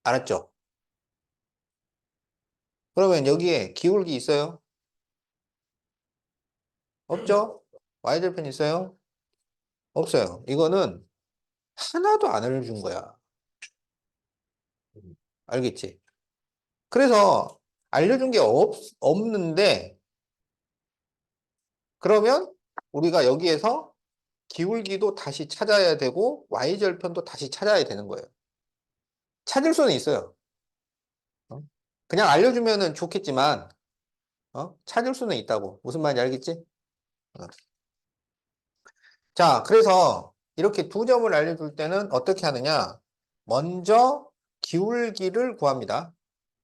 알았죠? 그러면 여기에 기울기 있어요? 없죠? y절편 있어요? 없어요. 이거는 하나도 안 알려준 거야. 알겠지? 그래서 알려준 게 없는데 그러면 우리가 여기에서 기울기도 다시 찾아야 되고 y절편도 다시 찾아야 되는 거예요. 찾을 수는 있어요. 어? 그냥 알려주면은 좋겠지만 찾을 수는 있다고. 무슨 말인지 알겠지? 어. 자, 그래서 이렇게 두 점을 알려줄 때는 어떻게 하느냐? 먼저 기울기를 구합니다.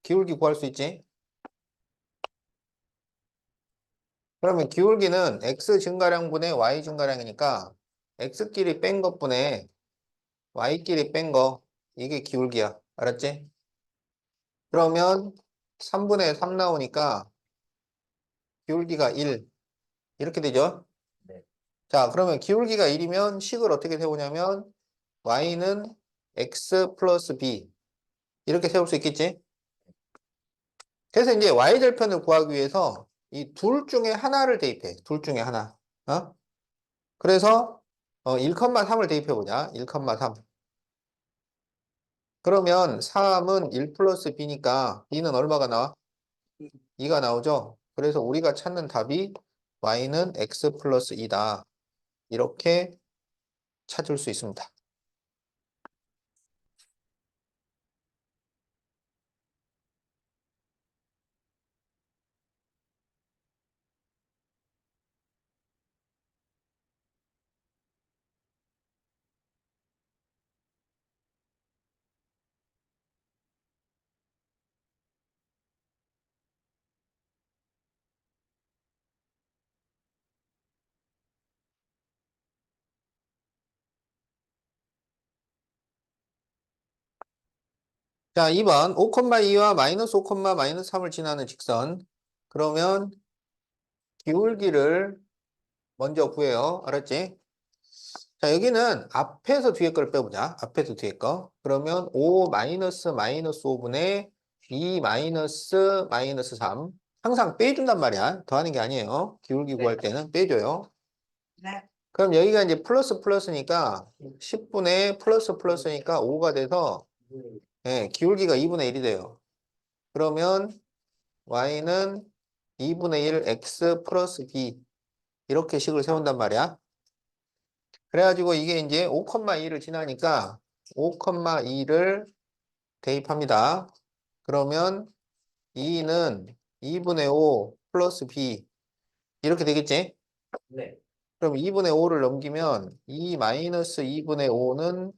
기울기 구할 수 있지? 그러면 기울기는 x 증가량분의 y 증가량이니까 x끼리 뺀 것분의 y끼리 뺀 거 이게 기울기야. 알았지? 그러면 3분의 3 나오니까 기울기가 1 이렇게 되죠? 네. 자, 그러면 기울기가 1이면 식을 어떻게 세우냐면 y는 x 플러스 b 이렇게 세울 수 있겠지? 그래서 이제 y절편을 구하기 위해서 이 둘 중에 하나를 대입해. 둘 중에 하나. 그래서 1,3을 대입해 보자. 1,3. 그러면 3은 1 플러스 b니까 b는 얼마가 나와? 2가 나오죠? 그래서 우리가 찾는 답이 y는 x 플러스 2다. 이렇게 찾을 수 있습니다. 자, 2번 5,2와 마이너스 5, 마이너스 3을 지나는 직선 그러면 기울기를 먼저 구해요. 알았지? 자, 여기는 앞에서 뒤에 걸 빼보자. 앞에서 뒤에 거. 그러면 5 마이너스 마이너스 5분의 2 마이너스 마이너스 3. 항상 빼준단 말이야. 더하는 게 아니에요. 기울기 구할 때는 빼줘요. 네. 그럼 여기가 이제 플러스 플러스니까 10분의 플러스 플러스니까 5가 돼서 예, 기울기가 2분의 1이 돼요. 그러면 y는 2분의 1 x 플러스 b 이렇게 식을 세운단 말이야. 그래가지고 이게 이제 5,2를 지나니까 5,2를 대입합니다. 그러면 2는 2분의 5 플러스 b 이렇게 되겠지? 네. 그럼 2분의 5를 넘기면 2 마이너스 2분의 5는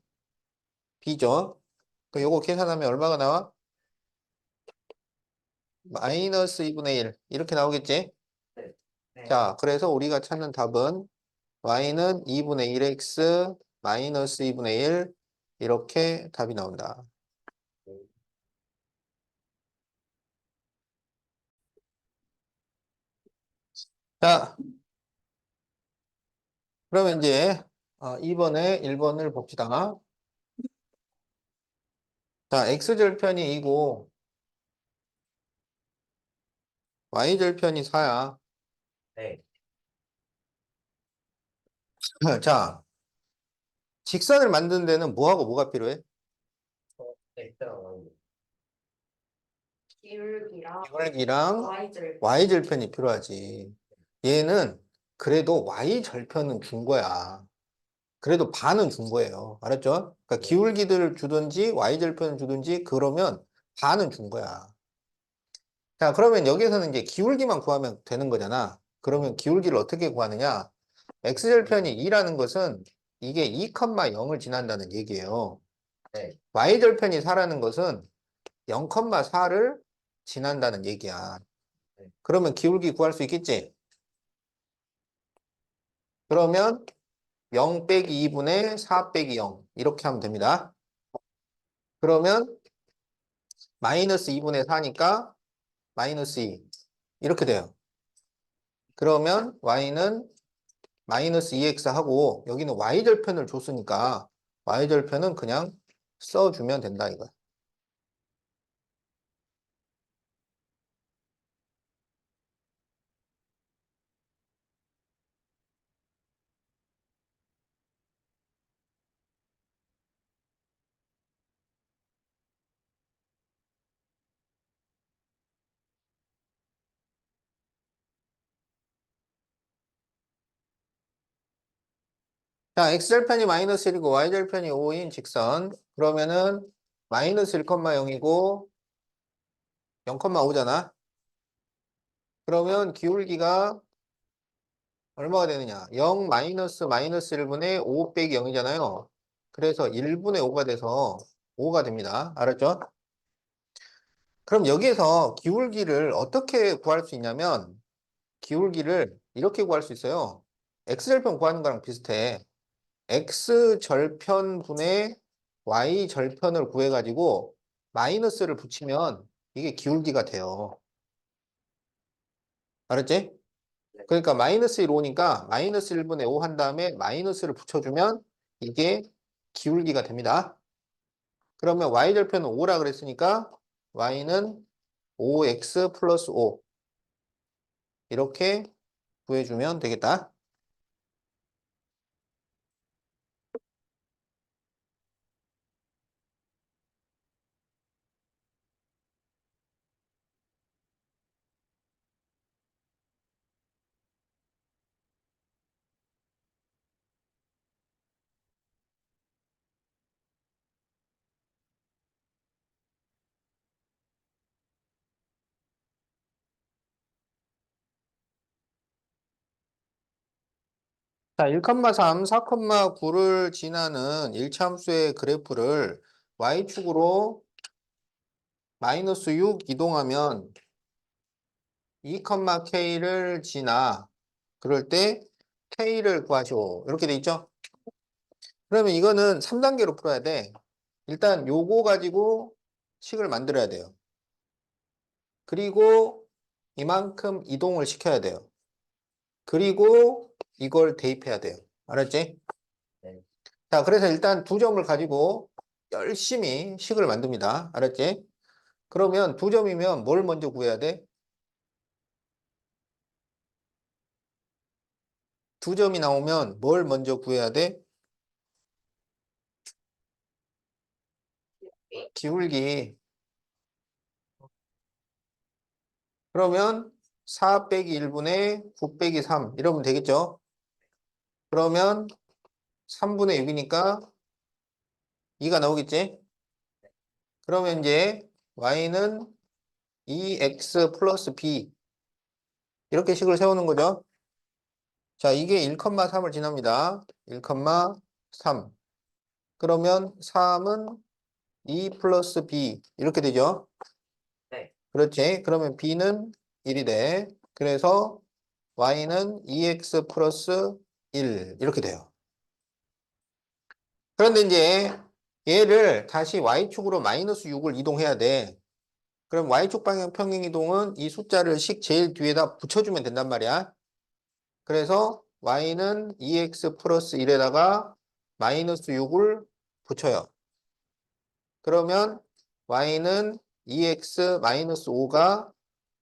b죠. 그 요거 계산하면 얼마가 나와? 마이너스 2분의 1 이렇게 나오겠지? 네. 자, 그래서 우리가 찾는 답은 y는 2분의 1x 마이너스 2분의 1 이렇게 답이 나온다. 자, 그러면 이제 2번에 1번을 봅시다. 자, x절편이 2고 y절편이 4야. 네. 자, 직선을 만드는 데는 뭐하고 뭐가 필요해? 네. 기울기랑 기울기랑 y절. y절편이 필요하지. 얘는 그래도 y절편은 준 거야. 그래도 반은 준 거예요. 알았죠? 그러니까 기울기들을 주든지 y절편을 주든지 그러면 반은 준 거야. 자, 그러면 여기서는 이제 기울기만 구하면 되는 거잖아. 그러면 기울기를 어떻게 구하느냐? x절편이 2라는 것은 이게 2,0을 지난다는 얘기예요. 네. y절편이 4라는 것은 0,4를 지난다는 얘기야. 네. 그러면 기울기 구할 수 있겠지? 그러면 0 빼기 2분의 4 빼기 0 이렇게 하면 됩니다. 그러면 마이너스 2분의 4니까 마이너스 2 이렇게 돼요. 그러면 y는 마이너스 2x 하고 여기는 y절편을 줬으니까 y절편은 그냥 써주면 된다 이거야. 자, x절편이 마이너스 1이고 y절편이 5인 직선. 그러면은 마이너스 1,0이고 0,5잖아. 그러면 기울기가 얼마가 되느냐? 0 마이너스 마이너스 1분의 5 빼기 0이잖아요. 그래서 1분의 5가 돼서 5가 됩니다. 알았죠? 그럼 여기에서 기울기를 어떻게 구할 수 있냐면 기울기를 이렇게 구할 수 있어요. x절편 구하는 거랑 비슷해. x절편분의 y절편을 구해가지고 마이너스를 붙이면 이게 기울기가 돼요. 알았지? 그러니까 마이너스 1 5니까 마이너스 1분의 5 한 다음에 마이너스를 붙여주면 이게 기울기가 됩니다. 그러면 y절편은 5라 그랬으니까 y는 5x 플러스 5 이렇게 구해주면 되겠다. 자, 1,3, 4,9를 지나는 일차함수의 그래프를 y축으로 마이너스 6 이동하면 2,k를 지나 그럴 때 k를 구하시오. 이렇게 돼 있죠? 그러면 이거는 3단계로 풀어야 돼. 일단 요거 가지고 식을 만들어야 돼요. 그리고 이만큼 이동을 시켜야 돼요. 그리고 이걸 대입해야 돼요. 알았지? 네. 자, 그래서 일단 두 점을 가지고 열심히 식을 만듭니다. 알았지? 그러면 두 점이면 뭘 먼저 구해야 돼? 두 점이 나오면 뭘 먼저 구해야 돼? 기울기. 그러면 4 빼기 1분의 9 빼기 3 이러면 되겠죠? 그러면 3분의 6이니까 2가 나오겠지? 그러면 이제 y는 2x 플러스 b 이렇게 식을 세우는 거죠. 자, 이게 1,3을 지납니다. 1,3. 그러면 3은 2 플러스 b 이렇게 되죠. 네. 그렇지. 그러면 b는 1이 돼. 그래서 y는 2x 플러스 1 이렇게 돼요. 그런데 이제 얘를 다시 y축으로 마이너스 6을 이동해야 돼. 그럼 y축 방향 평행 이동은 이 숫자를 식 제일 뒤에다 붙여주면 된단 말이야. 그래서 y는 2x 플러스 1에다가 마이너스 6을 붙여요. 그러면 y는 2x 마이너스 5가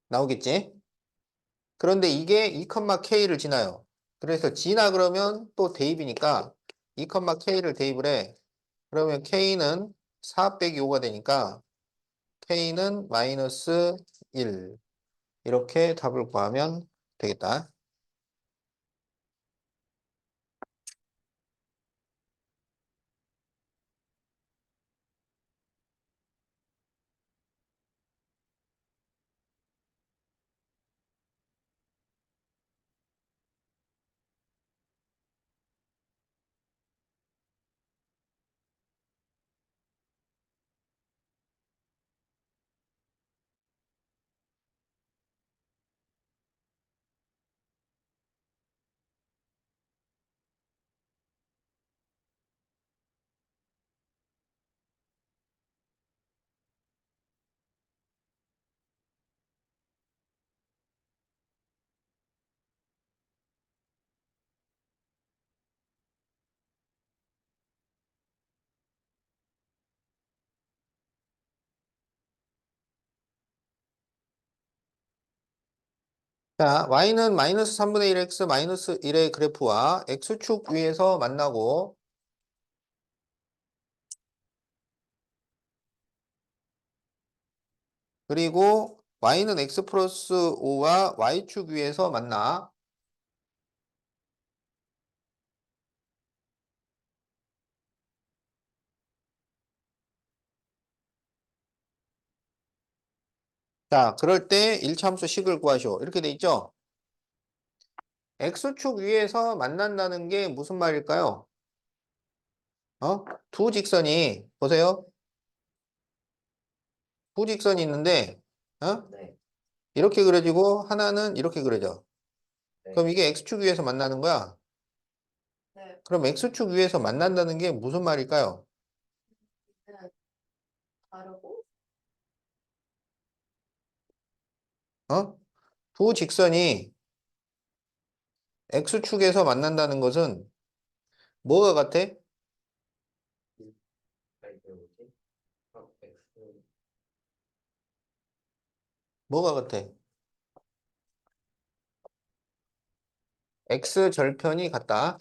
나오겠지? 그런데 이게 2,k를 지나요. 그래서 지나 그러면 또 대입이니까 2,k를 대입을 해. 그러면 k는 4 빼기 5가 되니까 k는 마이너스 1. 이렇게 답을 구하면 되겠다. 자, y는 마이너스 3분의 1x 마이너스 1의 그래프와 x축 위에서 만나고 그리고 y는 x 플러스 5와 y축 위에서 만나. 자, 그럴 때 1차함수 식을 구하시오. 이렇게 돼 있죠? x축 위에서 만난다는 게 무슨 말일까요? 두 직선이 보세요. 두 직선이 있는데 네. 이렇게 그려지고 하나는 이렇게 그려져. 네. 그럼 이게 x축 위에서 만나는 거야. 네. 그럼 x축 위에서 만난다는 게 무슨 말일까요? 네. 다르고 두 직선이 x축에서 만난다는 것은 뭐가 같아? 이게 뭐지? X. 뭐가 같아? x절편이 같다.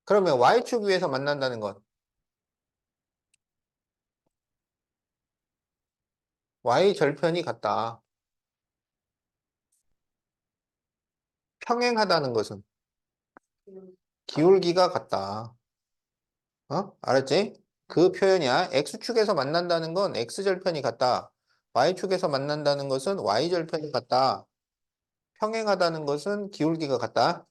그러면 y축 위에서 만난다는 것. y절편이 같다. 평행하다는 것은 기울기가 같다. 알았지? 그 표현이야. x축에서 만난다는 건 x절편이 같다. y축에서 만난다는 것은 y절편이 같다. 평행하다는 것은 기울기가 같다.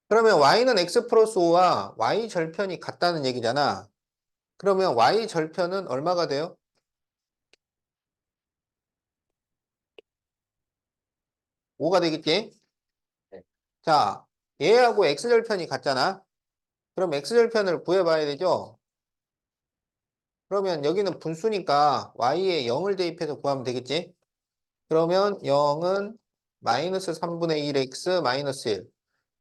그러면 y는 x 플러스 5와 y절편이 같다는 얘기잖아. 그러면 y절편은 얼마가 돼요? 5가 되겠지? 네. 자, 얘하고 x절편이 같잖아. 그럼 x절편을 구해봐야 되죠? 그러면 여기는 분수니까 y에 0을 대입해서 구하면 되겠지? 그러면 0은 마이너스 3분의 1x 마이너스 1.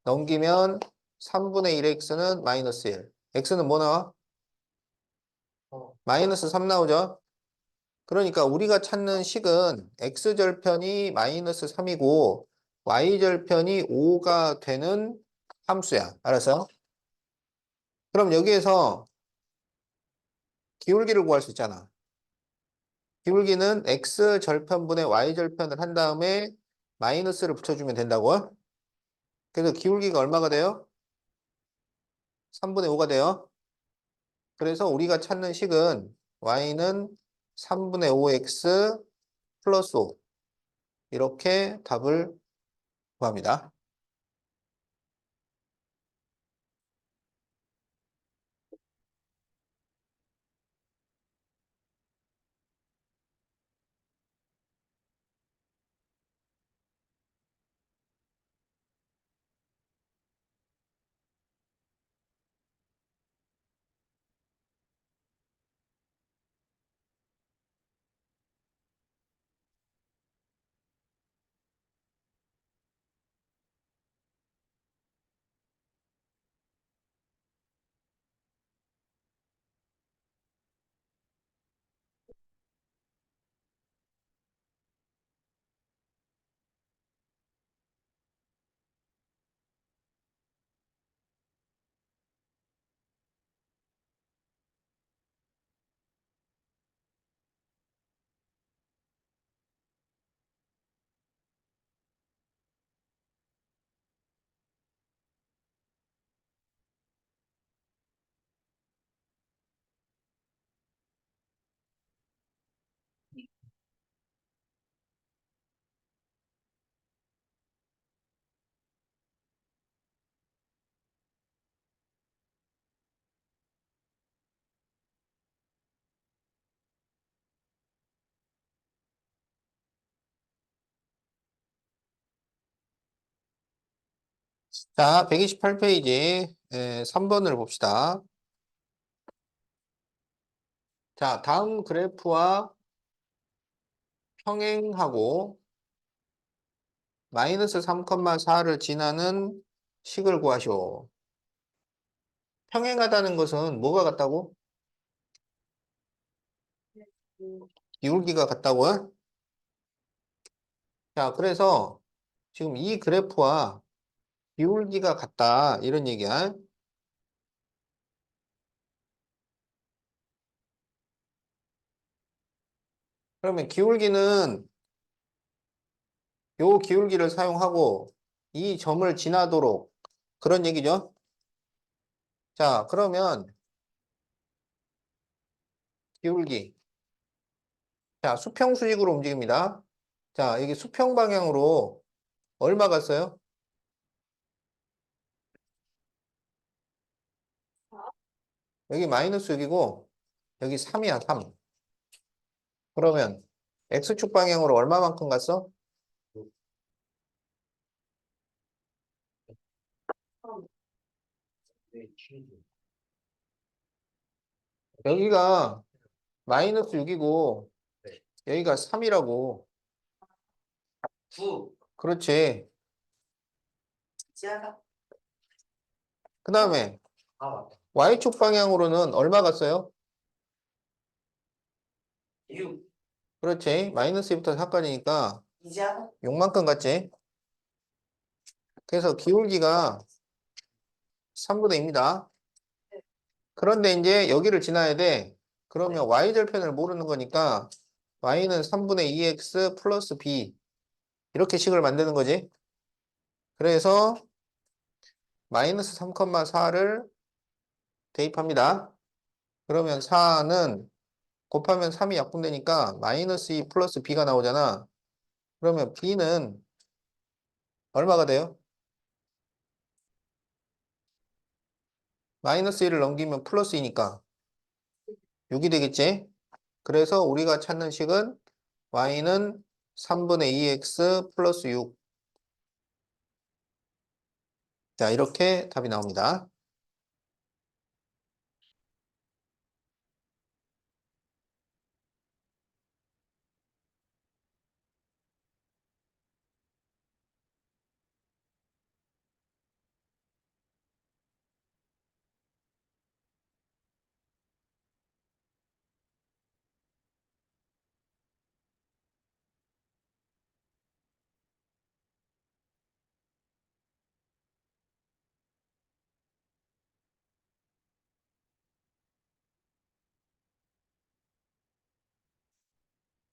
넘기면 3분의 1x는 마이너스 1. x는 뭐 나와? 마이너스 3 나오죠? 그러니까 우리가 찾는 식은 x절편이 마이너스 3이고 y절편이 5가 되는 함수야. 알았어? 그럼 여기에서 기울기를 구할 수 있잖아. 기울기는 x절편분의 y절편을 한 다음에 마이너스를 붙여주면 된다고. 그래서 기울기가 얼마가 돼요? 3분의 5가 돼요. 그래서 우리가 찾는 식은 y는 3분의 5x 플러스 5. 이렇게 답을 구합니다. 자, 128페이지 3번을 봅시다. 자, 다음 그래프와 평행하고 마이너스 3,4를 지나는 식을 구하시오. 평행하다는 것은 뭐가 같다고? 기울기가 같다고요? 자, 그래서 지금 이 그래프와 기울기가 같다 이런 얘기야. 그러면 기울기는 요 기울기를 사용하고 이 점을 지나도록 그런 얘기죠. 자, 그러면 기울기. 자, 수평 수직으로 움직입니다. 자, 여기 수평 방향으로 얼마 갔어요? 여기 마이너스 6이고 여기 3이야, 3. 그러면 X축 방향으로 얼마만큼 갔어? 네, 취지. 여기가 마이너스 6이고 네. 여기가 3이라고. 9. 그렇지. 지하가 그 다음에 아, 맞다. Y축 방향으로는 얼마 갔어요? 6. 그렇지. 마이너스 2부터 4까지니까 이지하가 6만큼 갔지. 그래서 기울기가 3분의 2입니다. 그런데 이제 여기를 지나야 돼. 그러면 Y절편을 모르는 거니까 Y는 3분의 2x 플러스 B 이렇게 식을 만드는 거지. 그래서 마이너스 3,4를 대입합니다. 그러면 4는 곱하면 3이 약분되니까 마이너스 2 플러스 B가 나오잖아. 그러면 B는 얼마가 돼요? 마이너스 1을 넘기면 플러스 2니까 6이 되겠지? 그래서 우리가 찾는 식은 y는 3분의 2x 플러스 6. 자, 이렇게 답이 나옵니다.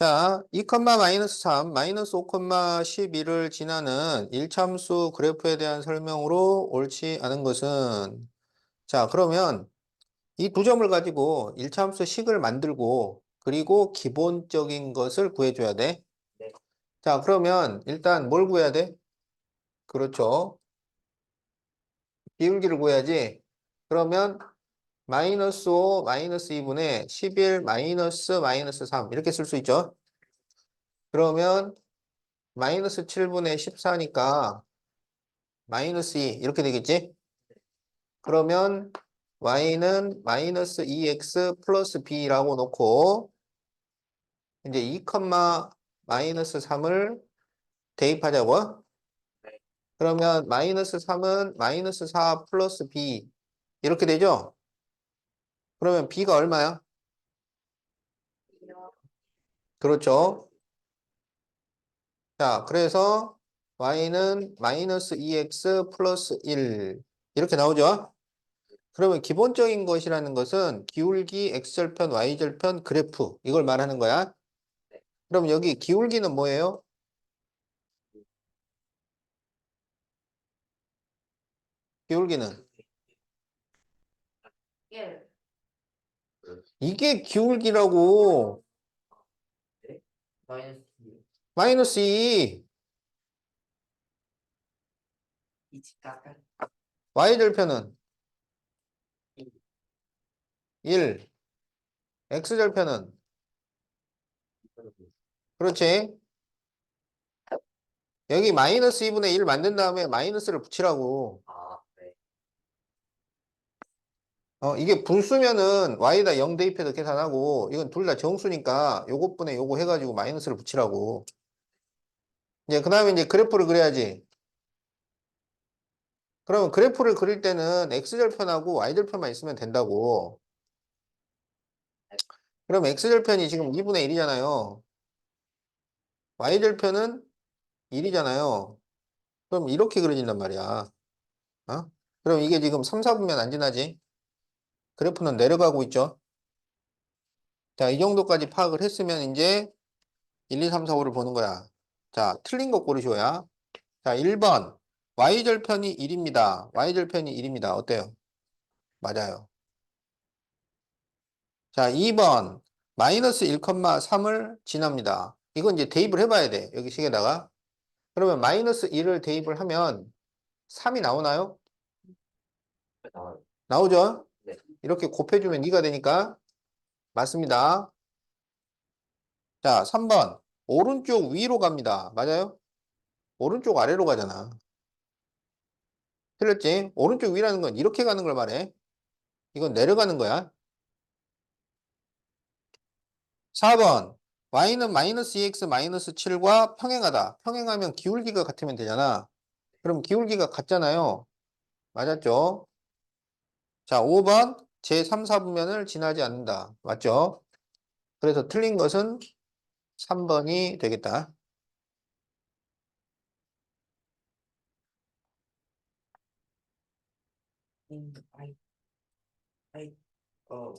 자, 2, 마이너스 3, 마이너스 5, 12를 지나는 1참수 그래프에 대한 설명으로 옳지 않은 것은 자, 그러면 이 두 점을 가지고 1참수 식을 만들고 그리고 기본적인 것을 구해줘야 돼. 네. 자, 그러면 일단 뭘 구해야 돼? 그렇죠. 기울기를 구해야지. 그러면 마이너스 5, 마이너스 2분의 11, 마이너스 3 이렇게 쓸 수 있죠. 그러면 마이너스 7분의 14니까 마이너스 2 이렇게 되겠지? 그러면 y는 마이너스 2x 플러스 b라고 놓고 이제 2, 마이너스 3을 대입하자고. 네. 그러면 마이너스 3은 마이너스 4 플러스 b 이렇게 되죠? 그러면 b가 얼마야? 이요. 그렇죠. 자, 그래서 y는 마이너스 2x 플러스 1 이렇게 나오죠? 그러면 기본적인 것이라는 것은 기울기 x절편, y절편 그래프 이걸 말하는 거야. 그럼 여기 기울기는 뭐예요? 기울기는 1. 이게 기울기라고. 네? 마이너스 2. 마이너스 2 이치까까. y절편은 1 x절편은 그렇지. 여기 마이너스 2분의 1 만든 다음에 마이너스를 붙이라고. 아, 네. 이게 분수면은 y에다 0 대입해서 계산하고 이건 둘 다 정수니까 요것분에 요거 해가지고 마이너스를 붙이라고. 이제 그 다음에 이제 그래프를 그려야지. 그러면 그래프를 그릴 때는 x절편하고 y절편만 있으면 된다고. 그럼 x절편이 지금 2분의 1이잖아요. y절편은 1이잖아요. 그럼 이렇게 그려진단 말이야. 어? 그럼 이게 지금 3, 4분면 안 지나지? 그래프는 내려가고 있죠. 자, 이 정도까지 파악을 했으면 이제 1, 2, 3, 4, 5를 보는 거야. 자, 틀린 거 고르셔야. 자, 1번. y절편이 1입니다. y절편이 1입니다. 어때요? 맞아요. 자, 2번. 마이너스 1, 3을 지납니다. 이건 이제 대입을 해봐야 돼. 여기 식에다가. 그러면 마이너스 1을 대입을 하면 3이 나오나요? 나와요. 나오죠? 네. 이렇게 곱해주면 2가 되니까 맞습니다. 자, 3번. 오른쪽 위로 갑니다. 맞아요? 오른쪽 아래로 가잖아. 틀렸지? 오른쪽 위라는 건 이렇게 가는 걸 말해. 이건 내려가는 거야. 4번. y는 마이너스 2x 마이너스 7과 평행하다. 평행하면 기울기가 같으면 되잖아. 그럼 기울기가 같잖아요. 맞았죠? 자, 5번. 제3, 4분면을 지나지 않는다. 맞죠? 그래서 틀린 것은 3번이 되겠다. 아이, 아이, 어.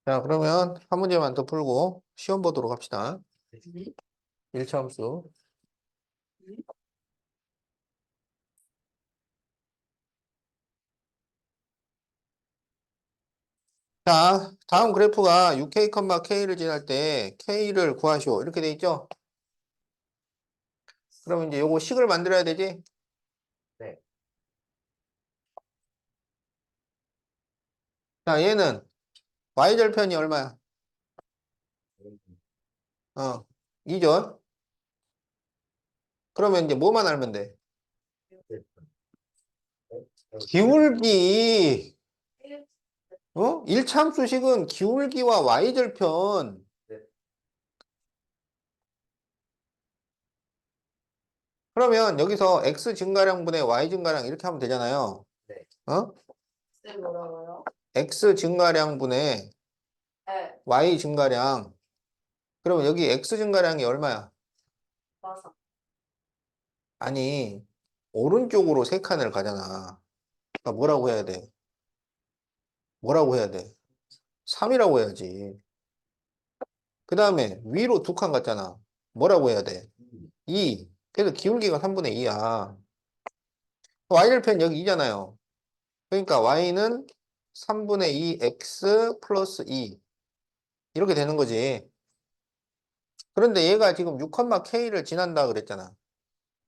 자, 그러면 한 문제만 더 풀고 시험 보도록 합시다. 1차 함수. 자, 다음 그래프가 6K, K를 지날 때 K를 구하시오. 이렇게 돼 있죠? 그럼 이제 요거 식을 만들어야 되지? 네. 자, 얘는 Y절편이 얼마야? 2죠? 그러면 이제 뭐만 알면 돼? 기울기, 1. 1참수식은 기울기와 Y절편. 네. 그러면 여기서 X 증가량분의 Y 증가량 이렇게 하면 되잖아요. 네. 어? X 뭐라고요? x 증가량분의 네, y 증가량. 그러면 여기 x 증가량이 얼마야? 맞아. 아니, 오른쪽으로 세 칸을 가잖아. 그러니까 뭐라고 해야 돼? 뭐라고 해야 돼? 3이라고 해야지. 그 다음에 위로 두 칸 갔잖아. 뭐라고 해야 돼? 2. 그래서 기울기가 3분의 2야. y절편 여기 2잖아요. 그러니까 y는 3분의 2 x 플러스 2. 이렇게 되는 거지. 그런데 얘가 지금 6,k를 지난다 그랬잖아.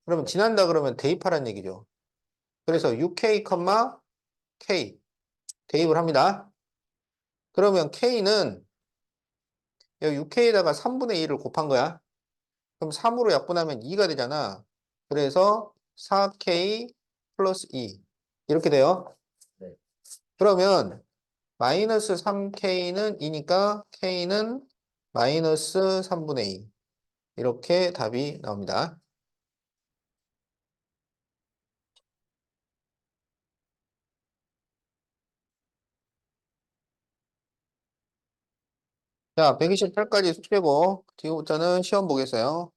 그러면 지난다 그러면 대입하라는 얘기죠. 그래서 6k, k 대입을 합니다. 그러면 k는 여기 6k에다가 3분의 2를 곱한 거야. 그럼 3으로 약분하면 2가 되잖아. 그래서 4k 플러스 2 이렇게 돼요. 네. 그러면 마이너스 3k는 2니까 k는 마이너스 3분의 2 이렇게 답이 나옵니다. 자, 128까지 숙제보. 지금부터는 시험 보겠어요.